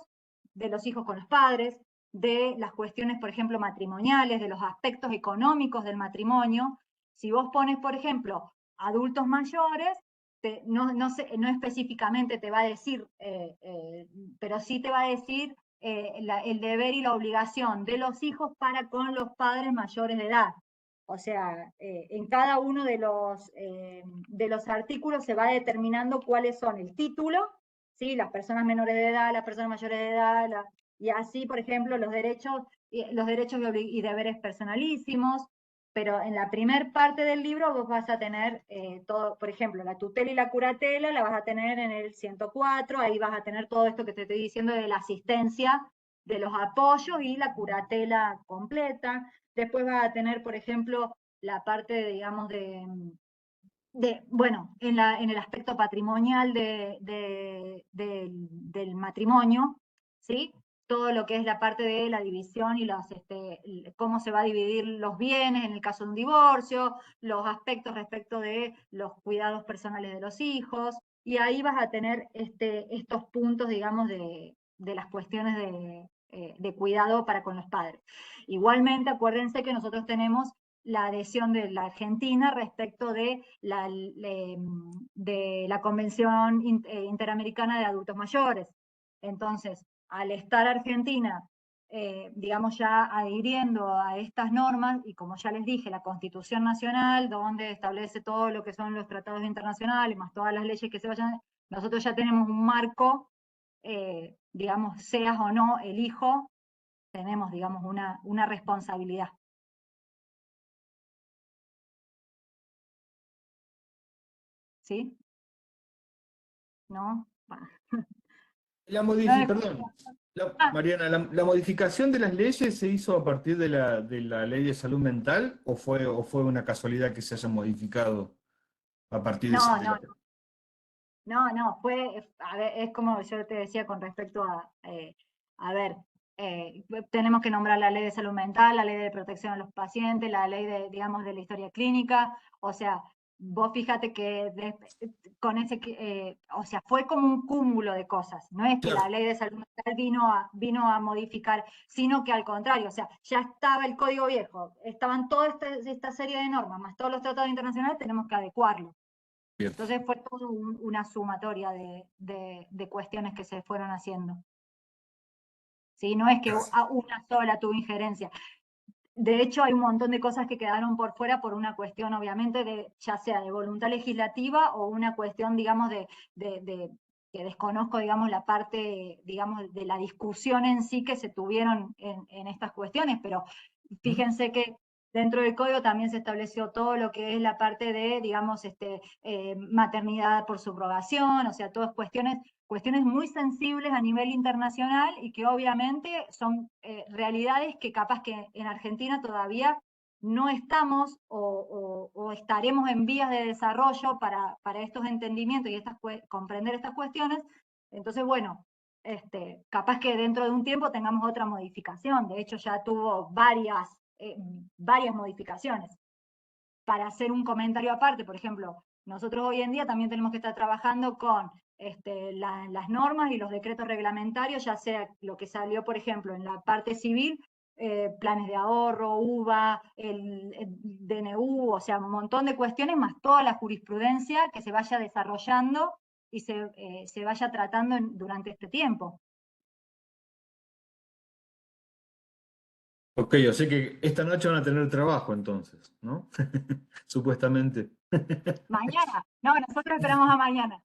de los hijos con los padres, de las cuestiones, por ejemplo, matrimoniales, de los aspectos económicos del matrimonio. Si vos pones, por ejemplo, adultos mayores, no específicamente te va a decir, pero sí te va a decir el deber y la obligación de los hijos para con los padres mayores de edad. O sea, en cada uno de los artículos se va determinando cuáles son el título, ¿sí? Las personas menores de edad, las personas mayores de edad, y así, por ejemplo, los derechos y deberes personalísimos. Pero en la primer parte del libro vos vas a tener todo, por ejemplo, la tutela y la curatela la vas a tener en el 104, ahí vas a tener todo esto que te estoy diciendo de la asistencia, de los apoyos y la curatela completa. Después vas a tener, por ejemplo, la parte, digamos, bueno, en el aspecto patrimonial del matrimonio, ¿sí? Todo lo que es la parte de la división y cómo se va a dividir los bienes en el caso de un divorcio, los aspectos respecto de los cuidados personales de los hijos, y ahí vas a tener estos puntos, digamos, de las cuestiones de cuidado para con los padres. Igualmente, acuérdense que nosotros tenemos la adhesión de la Argentina respecto de la Convención Interamericana de Adultos Mayores. Entonces, al estar Argentina, digamos, ya adhiriendo a estas normas, y como ya les dije, la Constitución Nacional, donde establece todo lo que son los tratados internacionales, más todas las leyes que se vayan, nosotros ya tenemos un marco, digamos, seas o no el hijo, tenemos, digamos, una responsabilidad. ¿Sí? ¿No? Perdón, Mariana, ¿la modificación de las leyes se hizo a partir de la ley de salud mental o fue una casualidad que se haya modificado a partir No, de no, no, a ver, es como yo te decía con respecto a ver, tenemos que nombrar la ley de salud mental, la ley de protección a los pacientes, la ley de, digamos, de la historia clínica, o sea, vos fíjate que con o sea, fue como un cúmulo de cosas, no es que la Claro. ley de salud mental vino a modificar, sino que al contrario, o sea, ya estaba el código viejo, estaban toda esta serie de normas, más todos los tratados internacionales, tenemos que adecuarlo. Bien. Entonces fue todo una sumatoria de cuestiones que se fueron haciendo. ¿Sí? No es que una sola tuvo injerencia. De hecho, hay un montón de cosas que quedaron por fuera por una cuestión, obviamente, ya sea de voluntad legislativa o una cuestión, digamos, que desconozco, digamos, la parte, digamos, de la discusión en sí que se tuvieron en estas cuestiones, pero fíjense que dentro del código también se estableció todo lo que es la parte de, digamos, maternidad por subrogación, o sea, todas cuestiones muy sensibles a nivel internacional y que obviamente son realidades que capaz que en Argentina todavía no estamos o estaremos en vías de desarrollo para estos entendimientos y comprender estas cuestiones. Entonces, bueno, capaz que dentro de un tiempo tengamos otra modificación. De hecho, ya tuvo varias modificaciones. Para hacer un comentario aparte, por ejemplo, nosotros hoy en día también tenemos que estar trabajando con las normas y los decretos reglamentarios, ya sea lo que salió, por ejemplo, en la parte civil, planes de ahorro, UVA, el DNU, o sea, un montón de cuestiones, más toda la jurisprudencia que se vaya desarrollando y se vaya tratando durante este tiempo. Ok, o sea que esta noche van a tener trabajo entonces, ¿no? Supuestamente. Mañana, no, nosotros esperamos a mañana.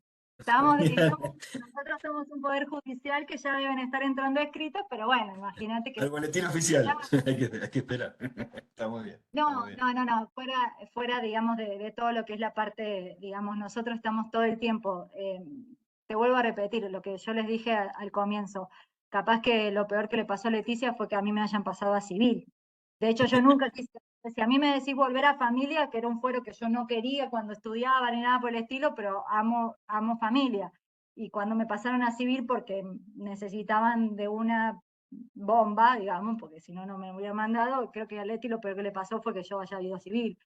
Mañana. Nosotros somos un poder judicial que ya deben estar entrando escritos, pero bueno, imagínate que... Al boletín oficial. Hay que esperar. Está muy bien. No, fuera, digamos, de todo lo que es la parte, digamos, nosotros estamos todo el tiempo, te vuelvo a repetir lo que yo les dije al comienzo, capaz que lo peor que le pasó a Leticia fue que a mí me hayan pasado a civil. De hecho, yo nunca quise si a mí me decís volver a familia, que era un fuero que yo no quería cuando estudiaba ni nada por el estilo, pero amo familia. Y cuando me pasaron a civil porque necesitaban de una bomba, digamos, porque si no, no me hubiera mandado, creo que a Leti lo peor que le pasó fue que yo haya ido a civil.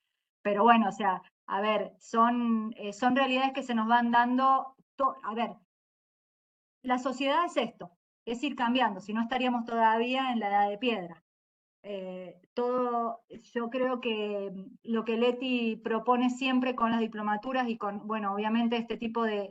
Pero bueno, o sea, a ver, son realidades que se nos van dando, a ver, la sociedad es esto, es ir cambiando, si no estaríamos todavía en la edad de piedra. Yo creo que lo que Leti propone siempre con las diplomaturas y con, bueno, obviamente este tipo de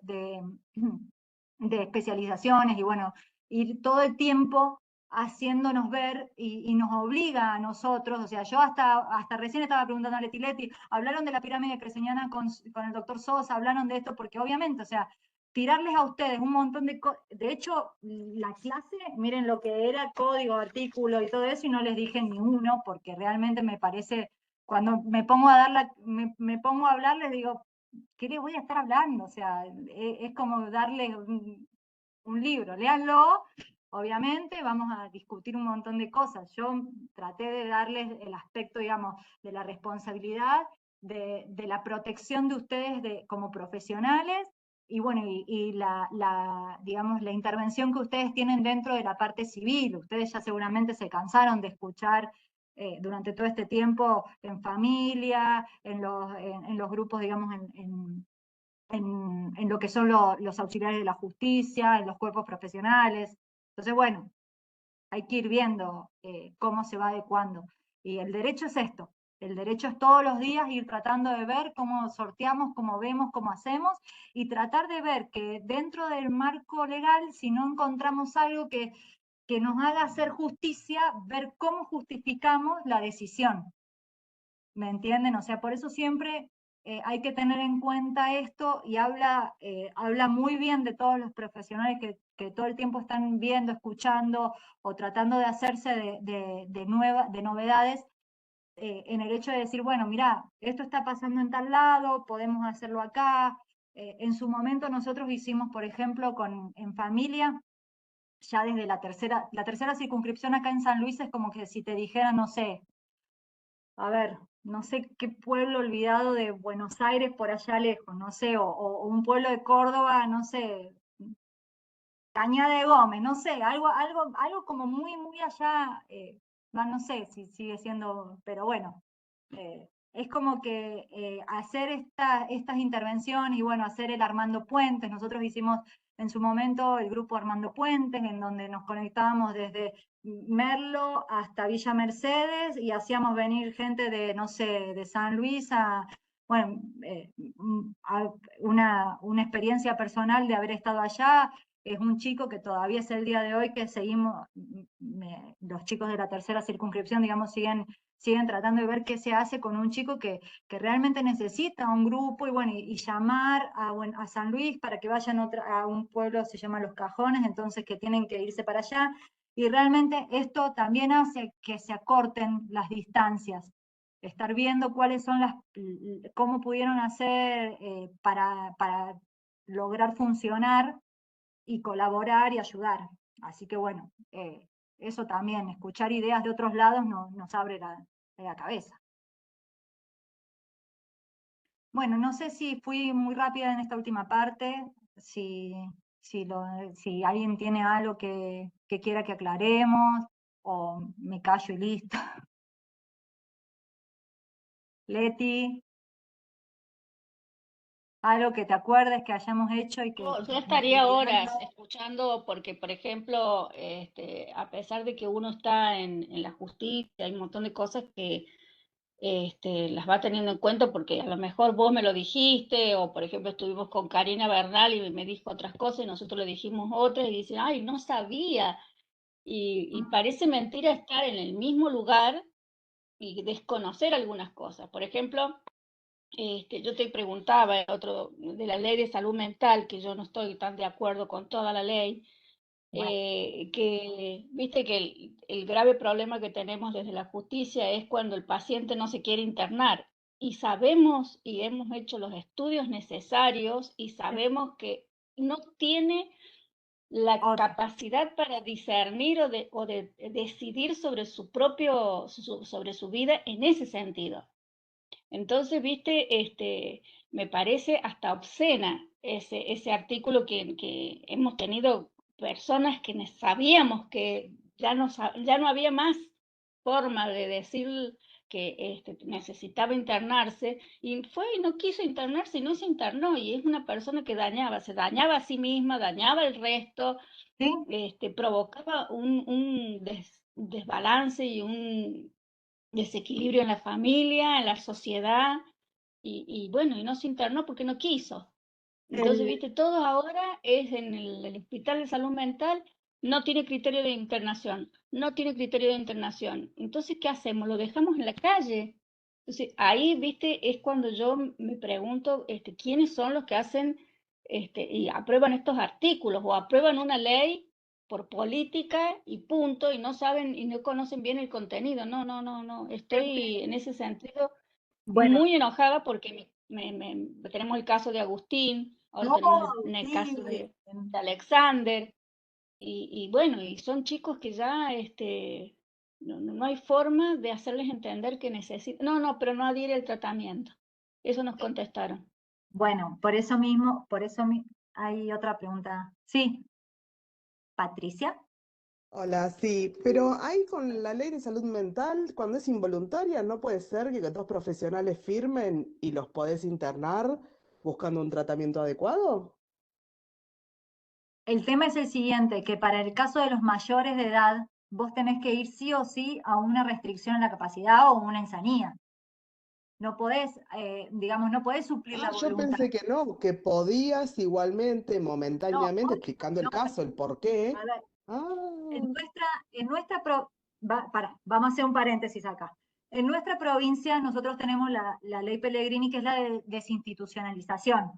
especializaciones y bueno, ir todo el tiempo haciéndonos ver y nos obliga a nosotros, o sea, yo hasta recién estaba preguntando a Leti, hablaron de la pirámide cresceniana con el doctor Sosa, hablaron de esto, porque obviamente, o sea, tirarles a ustedes un montón de cosas. De hecho, la clase, miren lo que era código, artículo y todo eso, y no les dije ni uno, porque realmente me parece, cuando me pongo a me pongo a hablar, les digo, ¿qué les voy a estar hablando? O sea, es como darles un libro, léanlo, obviamente, vamos a discutir un montón de cosas. Yo traté de darles el aspecto, digamos, de la responsabilidad, de la protección de ustedes como profesionales, y bueno, digamos, la intervención que ustedes tienen dentro de la parte civil. Ustedes ya seguramente se cansaron de escuchar durante todo este tiempo en familia, en los grupos, digamos, en lo que son los auxiliares de la justicia, en los cuerpos profesionales. Entonces, bueno, hay que ir viendo cómo se va adecuando. Y el derecho es esto, el derecho es todos los días ir tratando de ver cómo sorteamos, cómo vemos, cómo hacemos, y tratar de ver que dentro del marco legal, si no encontramos algo que nos haga hacer justicia, ver cómo justificamos la decisión. ¿Me entienden? O sea, por eso siempre hay que tener en cuenta esto, y habla muy bien de todos los profesionales que todo el tiempo están viendo, escuchando o tratando de hacerse de novedades, en el hecho de decir, bueno, mira, esto está pasando en tal lado, podemos hacerlo acá. En su momento nosotros hicimos, por ejemplo, en familia, ya desde la tercera circunscripción acá en San Luis, es como que si te dijera, no sé, a ver, no sé qué pueblo olvidado de Buenos Aires por allá lejos, no sé, o un pueblo de Córdoba, no sé, Cañada de Gómez, no sé, algo como muy, muy allá, no sé si sigue siendo, pero bueno, es como que hacer estas intervenciones y bueno, hacer el Armando Puentes. Nosotros hicimos en su momento el grupo Armando Puentes, en donde nos conectábamos desde Merlo hasta Villa Mercedes y hacíamos venir gente de, no sé, de San Luis bueno, una experiencia personal de haber estado allá. Es un chico que todavía es el día de hoy que seguimos, los chicos de la tercera circunscripción, digamos, siguen tratando de ver qué se hace con un chico que realmente necesita un grupo, y bueno, y llamar a San Luis para que vayan a un pueblo, se llama Los Cajones, entonces que tienen que irse para allá, y realmente esto también hace que se acorten las distancias, estar viendo cuáles son cómo pudieron hacer para lograr funcionar y colaborar y ayudar. Así que bueno, eso también, escuchar ideas de otros lados nos abre la cabeza. Bueno, no sé si fui muy rápida en esta última parte, si alguien tiene algo que quiera que aclaremos, o me callo y listo. Leti, algo que te acuerdes que hayamos hecho y que... Yo estaría horas escuchando porque, por ejemplo, a pesar de que uno está en la justicia, hay un montón de cosas que las va teniendo en cuenta porque a lo mejor vos me lo dijiste, o por ejemplo estuvimos con Karina Bernal y me dijo otras cosas y nosotros le dijimos otras y dicen, ay, no sabía. Y parece mentira estar en el mismo lugar y desconocer algunas cosas. Por ejemplo, yo te preguntaba otro de la ley de salud mental, que yo no estoy tan de acuerdo con toda la ley, que viste que el grave problema que tenemos desde la justicia es cuando el paciente no se quiere internar. Y sabemos y hemos hecho los estudios necesarios y sabemos que no tiene la Otra. capacidad para discernir o de decidir sobre su sobre su vida en ese sentido. Entonces, viste, me parece hasta obscena ese artículo que hemos tenido personas que sabíamos que ya no había más forma de decir que necesitaba internarse, y fue y no quiso internarse y no se internó, y es una persona que se dañaba a sí misma, dañaba al resto, ¿Sí? provocaba un desbalance y un desequilibrio en la familia, en la sociedad, y bueno, y no se internó porque no quiso. Entonces, El, viste, todo ahora es en el Hospital de Salud Mental, no tiene criterio de internación, no tiene criterio de internación. Entonces, ¿qué hacemos? Lo dejamos en la calle. Entonces, ahí, viste, es cuando yo me pregunto, quiénes son los que hacen, y aprueban estos artículos o aprueban una ley por política y punto, y no saben y no conocen bien el contenido. No, no, no, no. Estoy en ese sentido Bueno, muy enojada porque tenemos el caso de Agustín, ahora no, tenemos el caso sí. de Alexander, y bueno, y son chicos que ya no hay forma de hacerles entender que necesitan, no, pero no adhiere el tratamiento. Eso nos contestaron. Bueno, por eso hay otra pregunta. Sí, Patricia. Hola, sí, pero ahí con la ley de salud mental, cuando es involuntaria, ¿no puede ser que dos profesionales firmen y los podés internar buscando un tratamiento adecuado? El tema es el siguiente, que para el caso de los mayores de edad, vos tenés que ir sí o sí a una restricción en la capacidad o una insanía. No podés, digamos, no podés suplir la Ah, yo voluntad. pensé que no, que podías igualmente, No, momentáneamente, explicando el no, caso, el por a qué. ver, Ah, vamos a hacer un paréntesis acá. En nuestra provincia nosotros tenemos la ley Pellegrini, que es la de desinstitucionalización.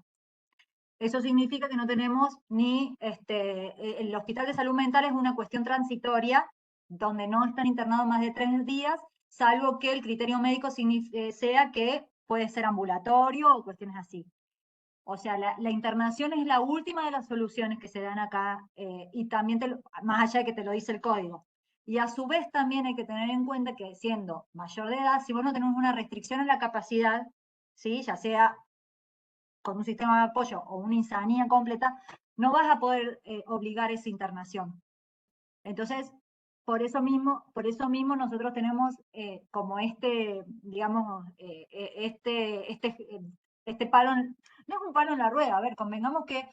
Eso significa que no tenemos el hospital de salud mental es una cuestión transitoria, donde no están internados más de 3 días, salvo que el criterio médico sea que puede ser ambulatorio o cuestiones así. O sea, la internación es la última de las soluciones que se dan acá, y también, más allá de que te lo dice el código. Y a su vez también hay que tener en cuenta que siendo mayor de edad, si vos no tenés una restricción en la capacidad, ¿sí? Ya sea con un sistema de apoyo o una insanía completa, no vas a poder obligar esa internación. Entonces, por eso mismo nosotros tenemos como digamos, este palo, no es un palo en la rueda, a ver, convengamos que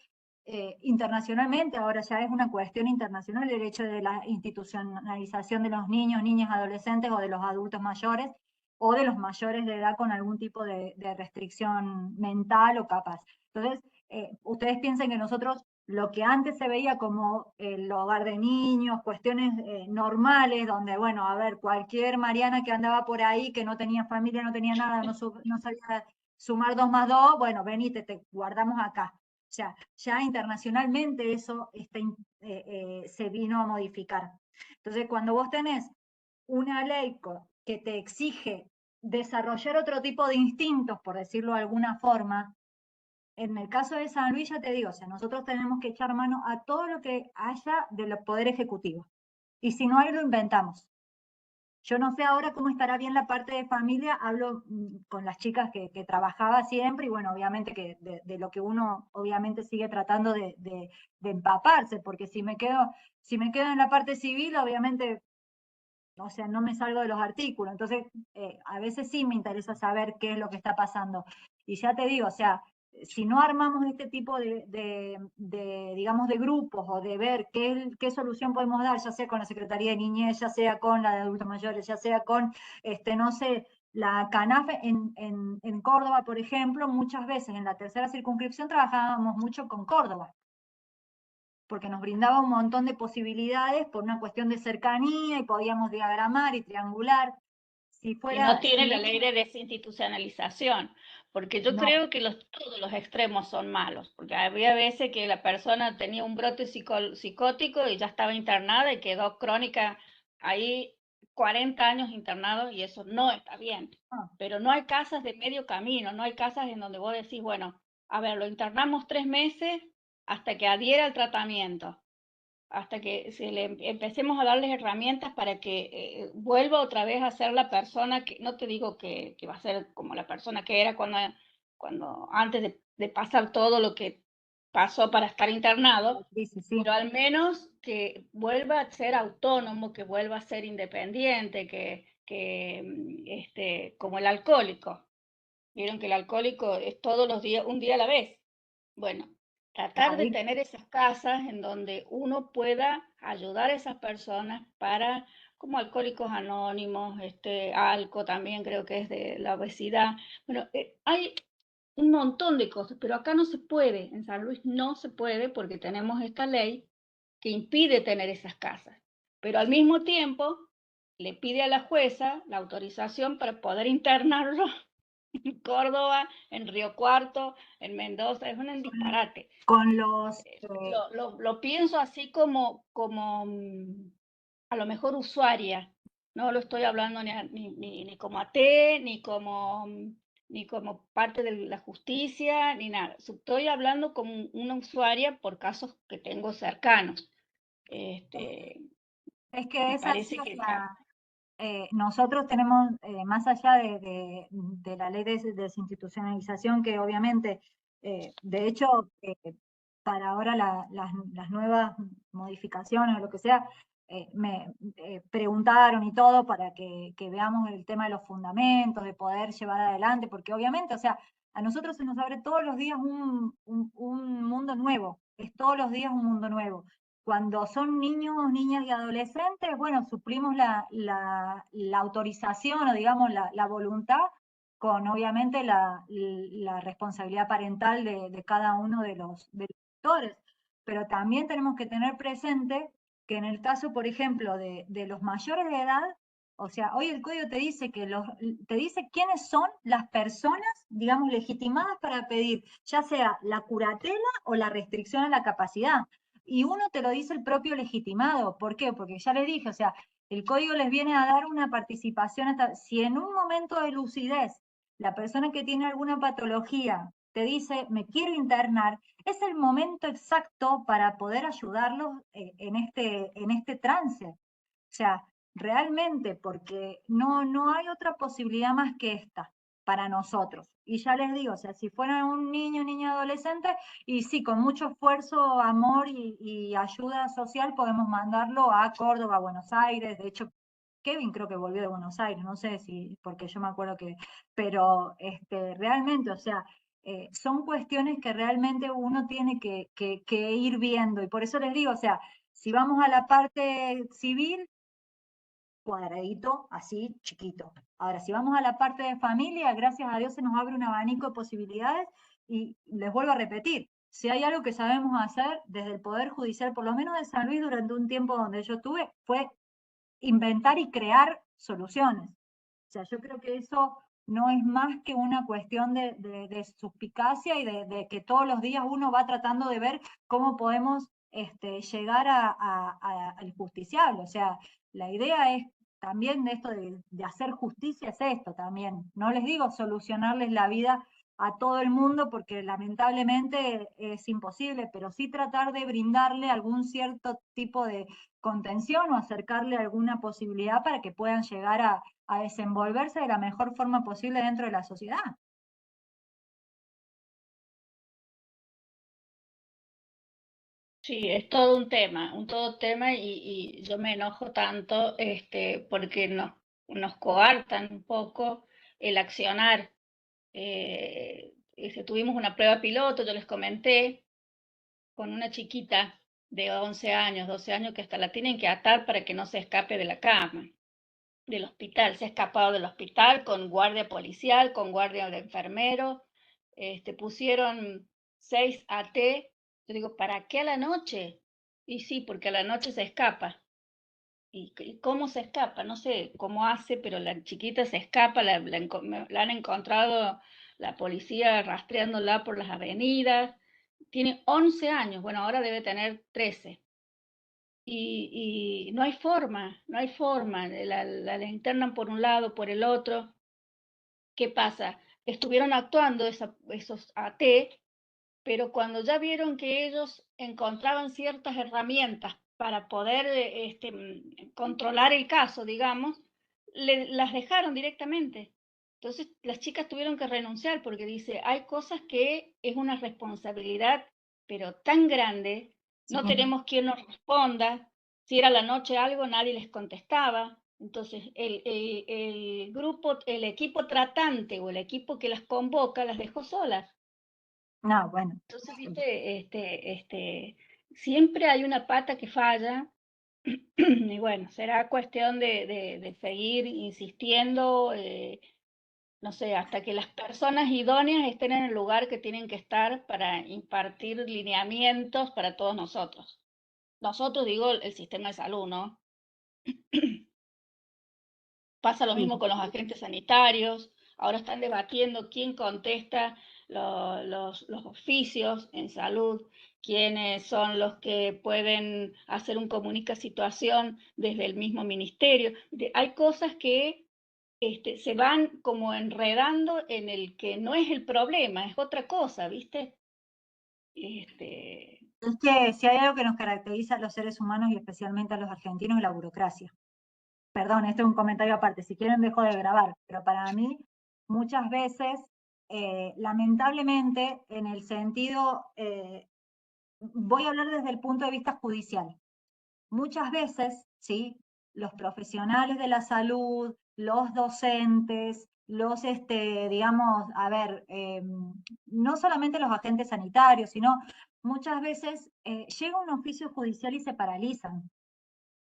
internacionalmente, ahora ya es una cuestión internacional el hecho de la institucionalización de los niños, niñas, adolescentes o de los adultos mayores, o de los mayores de edad con algún tipo de restricción mental o capaz. Entonces, ustedes piensen que nosotros lo que antes se veía como el hogar de niños, cuestiones normales, donde, bueno, a ver, cualquier Mariana que andaba por ahí, que no tenía familia, no tenía nada, no sabía sumar 2 más 2, bueno, venite, te guardamos acá. O sea, ya internacionalmente eso se vino a modificar. Entonces, cuando vos tenés una ley que te exige desarrollar otro tipo de instintos, por decirlo de alguna forma, en el caso de San Luis, ya te digo, o sea, nosotros tenemos que echar mano a todo lo que haya del poder ejecutivo. Y si no hay, lo inventamos. Yo no sé ahora cómo estará bien la parte de familia, hablo con las chicas que trabajaba siempre, y bueno, obviamente que de lo que uno obviamente sigue tratando de empaparse, porque si me quedo en la parte civil, obviamente, o sea, no me salgo de los artículos. Entonces, a veces sí me interesa saber qué es lo que está pasando. Y ya te digo, o sea, si no armamos este tipo digamos, de grupos o de ver qué solución podemos dar, ya sea con la Secretaría de Niñez, ya sea con la de Adultos Mayores, ya sea con, no sé, la CANAFE en Córdoba, por ejemplo, muchas veces en la tercera circunscripción trabajábamos mucho con Córdoba, porque nos brindaba un montón de posibilidades por una cuestión de cercanía y podíamos diagramar y triangular. Si Y no fuera, tiene la ley de desinstitucionalización, porque yo no, creo que todos los extremos son malos, porque había veces que la persona tenía un brote psicótico y ya estaba internada y quedó crónica ahí 40 años internado, y eso no está bien. no. Pero no hay casas de medio camino, no hay casas en donde vos decís, bueno, a ver, lo internamos 3 meses hasta que adhiera al tratamiento. hasta que empecemos a darles herramientas para que vuelva otra vez a ser la persona que, no te digo que va a ser como la persona que era cuando antes de pasar todo lo que pasó para estar internado, Sí, sí. pero al menos que vuelva a ser autónomo, que vuelva a ser independiente, como el alcohólico. Vieron que el alcohólico es todos los días, un día a la vez. Bueno, tratar de Ahí, tener esas casas en donde uno pueda ayudar a esas personas para, como Alcohólicos Anónimos, ALCO también creo que es de la obesidad. Bueno, hay un montón de cosas, pero acá no se puede, en San Luis no se puede porque tenemos esta ley que impide tener esas casas, pero al mismo tiempo le pide a la jueza la autorización para poder internarlo en Córdoba, en Río Cuarto, en Mendoza. Es un disparate. con los... Lo pienso así como a lo mejor usuaria. No lo estoy hablando ni como AT, ni como parte de la justicia, ni nada. Estoy hablando como una usuaria por casos que tengo cercanos. Es que Me es así, parece o que sea, nosotros tenemos, más allá de la ley de desinstitucionalización, que obviamente, de hecho, para ahora las nuevas modificaciones o lo que sea, me preguntaron y todo para que veamos el tema de los fundamentos, de poder llevar adelante, porque obviamente, o sea, a nosotros se nos abre todos los días un mundo nuevo, es todos los días un mundo nuevo. Cuando son niños, niñas y adolescentes, bueno, suplimos la autorización o digamos la voluntad con obviamente la responsabilidad parental de cada uno de los actores. Pero también tenemos que tener presente que en el caso, por ejemplo, de los mayores de edad, o sea, hoy el código te dice te dice quiénes son las personas, digamos, legitimadas para pedir, ya sea la curatela o la restricción a la capacidad. Y uno te lo dice el propio legitimado. ¿Por qué? Porque ya les dije, o sea, el código les viene a dar una participación hasta, si en un momento de lucidez la persona que tiene alguna patología te dice, me quiero internar, es el momento exacto para poder ayudarlos en este trance. O sea, realmente, porque no hay otra posibilidad más que esta para nosotros. Y ya les digo, o sea, si fuera un niño, adolescente, y sí, con mucho esfuerzo, amor y ayuda social podemos mandarlo a Córdoba, a Buenos Aires. De hecho, Kevin creo que volvió de Buenos Aires, no sé si, porque yo me acuerdo pero realmente, o sea, son cuestiones que realmente uno tiene que ir viendo. Y por eso les digo, o sea, si vamos a la parte civil, cuadradito, así, chiquito. Ahora, si vamos a la parte de familia, gracias a Dios se nos abre un abanico de posibilidades y les vuelvo a repetir, si hay algo que sabemos hacer desde el Poder Judicial, por lo menos de San Luis durante un tiempo donde yo estuve, fue inventar y crear soluciones. O sea, yo creo que eso no es más que una cuestión de suspicacia y de que todos los días uno va tratando de ver cómo podemos llegar al justiciable. O sea, la idea es también de esto de hacer justicia, es esto también. No les digo solucionarles la vida a todo el mundo porque lamentablemente es imposible, pero sí tratar de brindarle algún cierto tipo de contención o acercarle alguna posibilidad para que puedan llegar a desenvolverse de la mejor forma posible dentro de la sociedad. sí, es todo un todo tema y yo me enojo tanto porque nos coartan un poco el accionar. Tuvimos una prueba piloto, yo les comenté, con una chiquita de 11 años, 12 años, que hasta la tienen que atar para que no se escape de la cama, del hospital. Se ha escapado del hospital con guardia policial, con guardia de enfermero. Pusieron 6 AT. Yo digo, ¿para qué a la noche? Y sí, porque a la noche se escapa. ¿Y cómo se escapa? No sé cómo hace, pero la chiquita se escapa, la han encontrado la policía rastreándola por las avenidas. Tiene 11 años, bueno, ahora debe tener 13. Y no hay forma, no hay forma. La internan por un lado, por el otro. ¿Qué pasa? Estuvieron actuando esos AT, pero cuando ya vieron que ellos encontraban ciertas herramientas para poder controlar el caso, digamos, las dejaron directamente. Entonces las chicas tuvieron que renunciar porque dice, hay cosas que es una responsabilidad, pero tan grande, no tenemos quien nos responda, si era la noche algo, nadie les contestaba. Entonces el grupo, el equipo tratante o el equipo que las convoca las dejó solas. No, bueno. Entonces, siempre hay una pata que falla y bueno, será cuestión de seguir insistiendo, no sé, hasta que las personas idóneas estén en el lugar que tienen que estar para impartir lineamientos para todos nosotros. Nosotros digo el sistema de salud, ¿no? Pasa lo mismo con los agentes sanitarios. Ahora están debatiendo quién contesta los oficios en salud, quiénes son los que pueden hacer un comunica situación desde el mismo ministerio. Hay cosas que se van como enredando en el que no es el problema, es otra cosa, ¿viste? Es que si hay algo que nos caracteriza a los seres humanos y especialmente a los argentinos es la burocracia. Perdón, esto es un comentario aparte, si quieren dejo de grabar, pero para mí muchas veces, lamentablemente, en el sentido, voy a hablar desde el punto de vista judicial. Muchas veces, ¿sí? Los profesionales de la salud, los docentes, los, digamos, a ver, no solamente los agentes sanitarios, sino muchas veces llega un oficio judicial y se paralizan.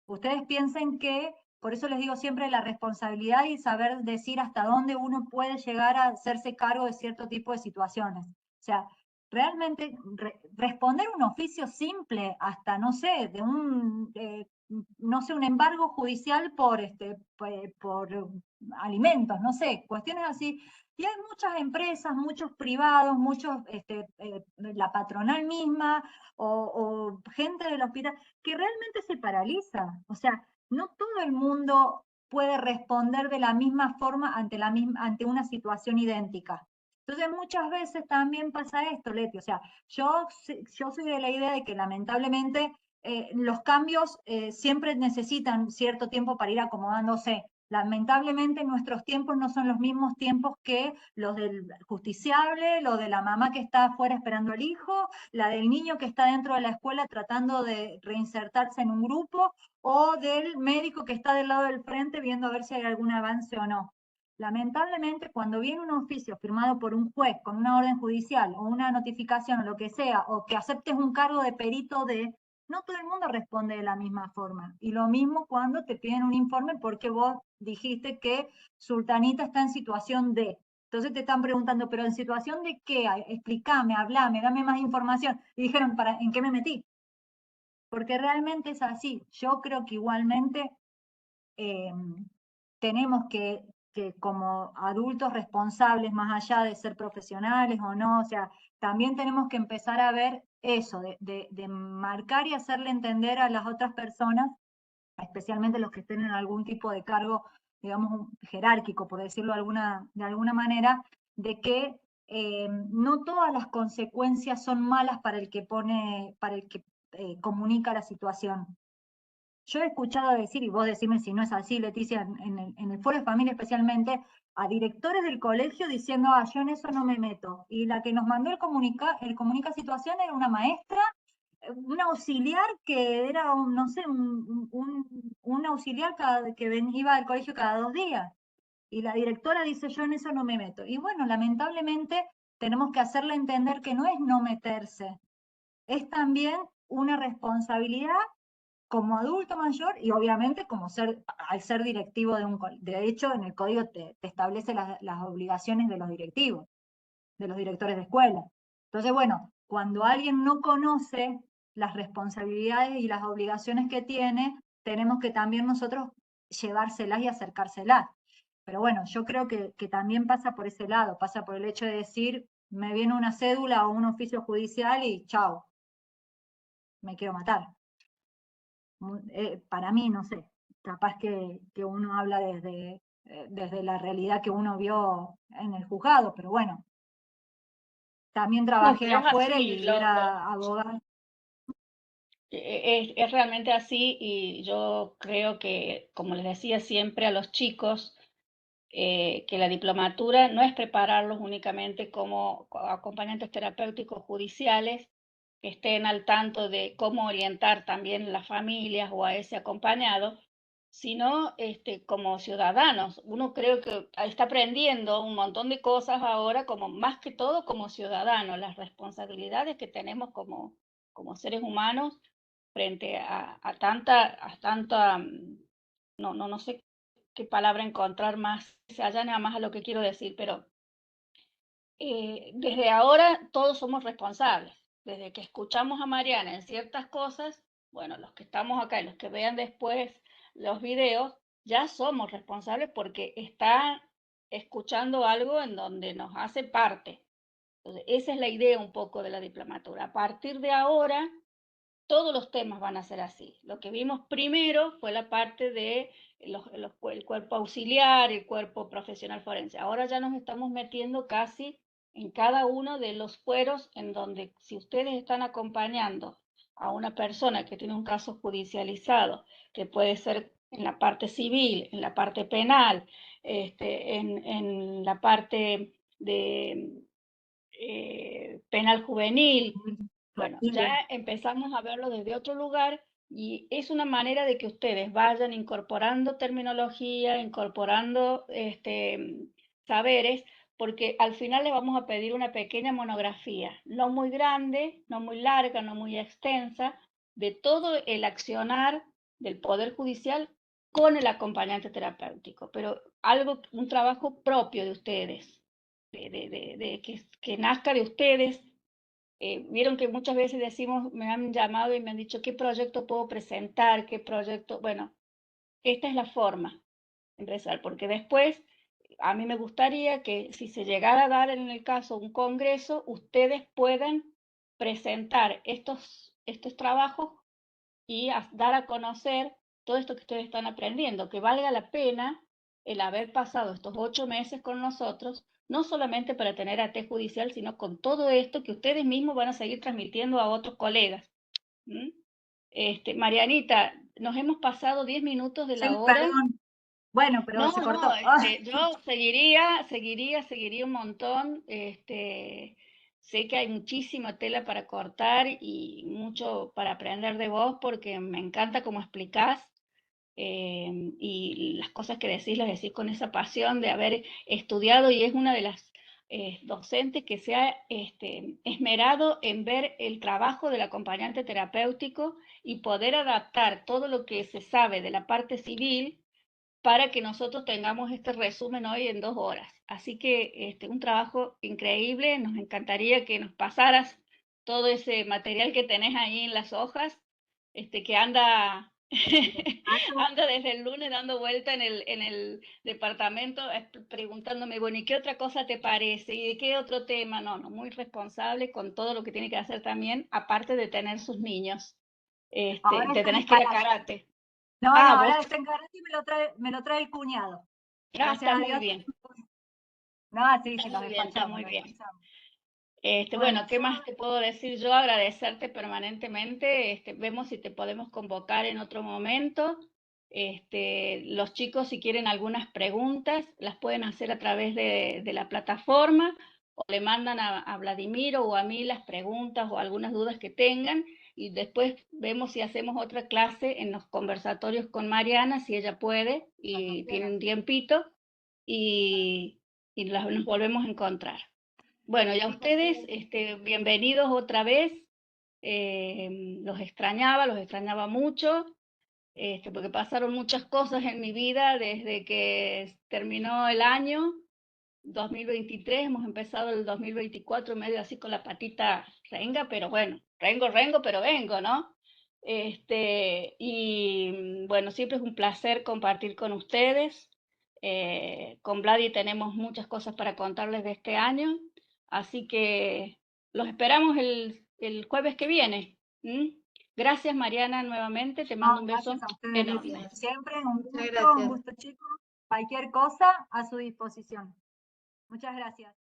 Ustedes piensen que, por eso les digo siempre la responsabilidad y saber decir hasta dónde uno puede llegar a hacerse cargo de cierto tipo de situaciones. O sea, realmente responder un oficio simple hasta, no sé, de un, no sé, un embargo judicial por alimentos, no sé, cuestiones así. Y hay muchas empresas, muchos privados, muchos, la patronal misma o gente del hospital que realmente se paraliza. O sea, no todo el mundo puede responder de la misma forma ante una situación idéntica. Entonces muchas veces también pasa esto, Leti, o sea, yo soy de la idea de que lamentablemente los cambios siempre necesitan cierto tiempo para ir acomodándose. Lamentablemente nuestros tiempos no son los mismos tiempos que los del justiciable, los de la mamá que está afuera esperando al hijo, la del niño que está dentro de la escuela tratando de reinsertarse en un grupo, o del médico que está del lado del frente viendo a ver si hay algún avance o no. Lamentablemente, cuando viene un oficio firmado por un juez con una orden judicial o una notificación o lo que sea, o que aceptes un cargo de perito no todo el mundo responde de la misma forma. Y lo mismo cuando te piden un informe porque vos dijiste que Sultanita está en situación de. Entonces te están preguntando, ¿pero en situación de qué? Explícame, hablame, dame más información. Y dijeron, ¿en qué me metí? Porque realmente es así. Yo creo que igualmente tenemos que como adultos responsables, más allá de ser profesionales o no, o sea, también tenemos que empezar a ver eso, de marcar y hacerle entender a las otras personas, especialmente los que estén en algún tipo de cargo, digamos, jerárquico, por decirlo de alguna manera, de que no todas las consecuencias son malas para el que comunica la situación. Yo he escuchado decir, y vos decime si no es así, Leticia, en el foro de familia especialmente, a directores del colegio diciendo, yo en eso no me meto. Y la que nos mandó el comunica situación era una maestra, un auxiliar que era, no sé, un auxiliar que iba al colegio cada 2 días. Y la directora dice, yo en eso no me meto. Y bueno, lamentablemente tenemos que hacerle entender que no es no meterse, es también una responsabilidad como adulto mayor y obviamente al ser directivo de un colegio. De hecho, en el código te establece las obligaciones de los directivos, de los directores de escuela. Entonces, bueno, cuando alguien no conoce las responsabilidades y las obligaciones que tiene, tenemos que también nosotros llevárselas y acercárselas. Pero bueno, yo creo que también pasa por ese lado, pasa por el hecho de decir, me viene una cédula o un oficio judicial y chao, me quiero matar. Para mí, no sé, capaz que uno habla desde la realidad que uno vio en el juzgado, pero bueno, también trabajé No, afuera así, y era abogada. Es realmente así y yo creo que, como les decía siempre a los chicos, que la diplomatura no es prepararlos únicamente como acompañantes terapéuticos judiciales, que estén al tanto de cómo orientar también las familias o a ese acompañado, sino como ciudadanos. Uno creo que está aprendiendo un montón de cosas ahora, como más que todo como ciudadanos, las responsabilidades que tenemos como seres humanos frente a tanta, no sé qué palabra encontrar más, se allana más a lo que quiero decir, pero desde ahora todos somos responsables. Desde que escuchamos a Mariana en ciertas cosas, bueno, los que estamos acá y los que vean después los videos, ya somos responsables porque están escuchando algo en donde nos hace parte. Entonces, esa es la idea un poco de la diplomatura. A partir de ahora, todos los temas van a ser así. Lo que vimos primero fue la parte de el cuerpo auxiliar, el cuerpo profesional forense. Ahora ya nos estamos metiendo casi en cada uno de los fueros en donde si ustedes están acompañando a una persona que tiene un caso judicializado, que puede ser en la parte civil, en la parte penal, en la parte de penal juvenil, bueno, ya empezamos a verlo desde otro lugar y es una manera de que ustedes vayan incorporando terminología, incorporando saberes, porque al final les vamos a pedir una pequeña monografía, no muy grande, no muy larga, no muy extensa, de todo el accionar del Poder Judicial con el acompañante terapéutico, pero un trabajo propio de ustedes, que nazca de ustedes. Vieron que muchas veces decimos, me han llamado y me han dicho, ¿qué proyecto puedo presentar? ¿Qué proyecto? Bueno, esta es la forma de empezar, porque después a mí me gustaría que si se llegara a dar en el caso un congreso, ustedes puedan presentar estos trabajos y dar a conocer todo esto que ustedes están aprendiendo, que valga la pena el haber pasado estos 8 meses con nosotros, no solamente para tener AT judicial, sino con todo esto que ustedes mismos van a seguir transmitiendo a otros colegas. ¿Mm? Marianita, nos hemos pasado 10 minutos de la Sí, hora. perdón. Bueno, pero No, se no, cortó. yo seguiría un montón. Sé que hay muchísima tela para cortar y mucho para aprender de vos porque me encanta cómo explicás y las cosas que decís las decís con esa pasión de haber estudiado y es una de las docentes que se ha esmerado en ver el trabajo del acompañante terapéutico y poder adaptar todo lo que se sabe de la parte civil para que nosotros tengamos este resumen hoy en 2 horas. Así que un trabajo increíble, nos encantaría que nos pasaras todo ese material que tenés ahí en las hojas, que anda, anda desde el lunes dando vuelta en el departamento preguntándome, bueno, ¿y qué otra cosa te parece? ¿Y de qué otro tema? No, muy responsable con todo lo que tiene que hacer también, aparte de tener sus niños. Ahora Te está en tenés que ir a karate. karate. No, Vos. ahora está en karate y me lo trae el cuñado. Gracias Está a muy Dios. bien. No, sí, Está sí, nos muy bien, está despachamos, muy nos bien. despachamos. Bueno, Bueno, ¿qué yo, más te puedo decir yo? Agradecerte permanentemente. Vemos si te podemos convocar en otro momento. Los chicos, si quieren algunas preguntas, las pueden hacer a través de la plataforma o le mandan a Vladimiro o a mí las preguntas o algunas dudas que tengan y después vemos si hacemos otra clase en los conversatorios con Mariana, si ella puede y tiene un tiempito y nos volvemos a encontrar. Bueno, y a ustedes, bienvenidos otra vez. Los extrañaba mucho, porque pasaron muchas cosas en mi vida desde que terminó el año 2023. Hemos empezado el 2024 medio así con la patita renga, pero bueno, rengo, pero vengo, ¿no? Y bueno, siempre es un placer compartir con ustedes. Con Vladi tenemos muchas cosas para contarles de este año, así que los esperamos el jueves que viene. ¿Mm? Gracias, Mariana, nuevamente. Te mando un beso gracias a ustedes, Leti. enorme. Siempre Muchas gracias. un gusto, chicos. Cualquier cosa a su disposición. Muchas gracias.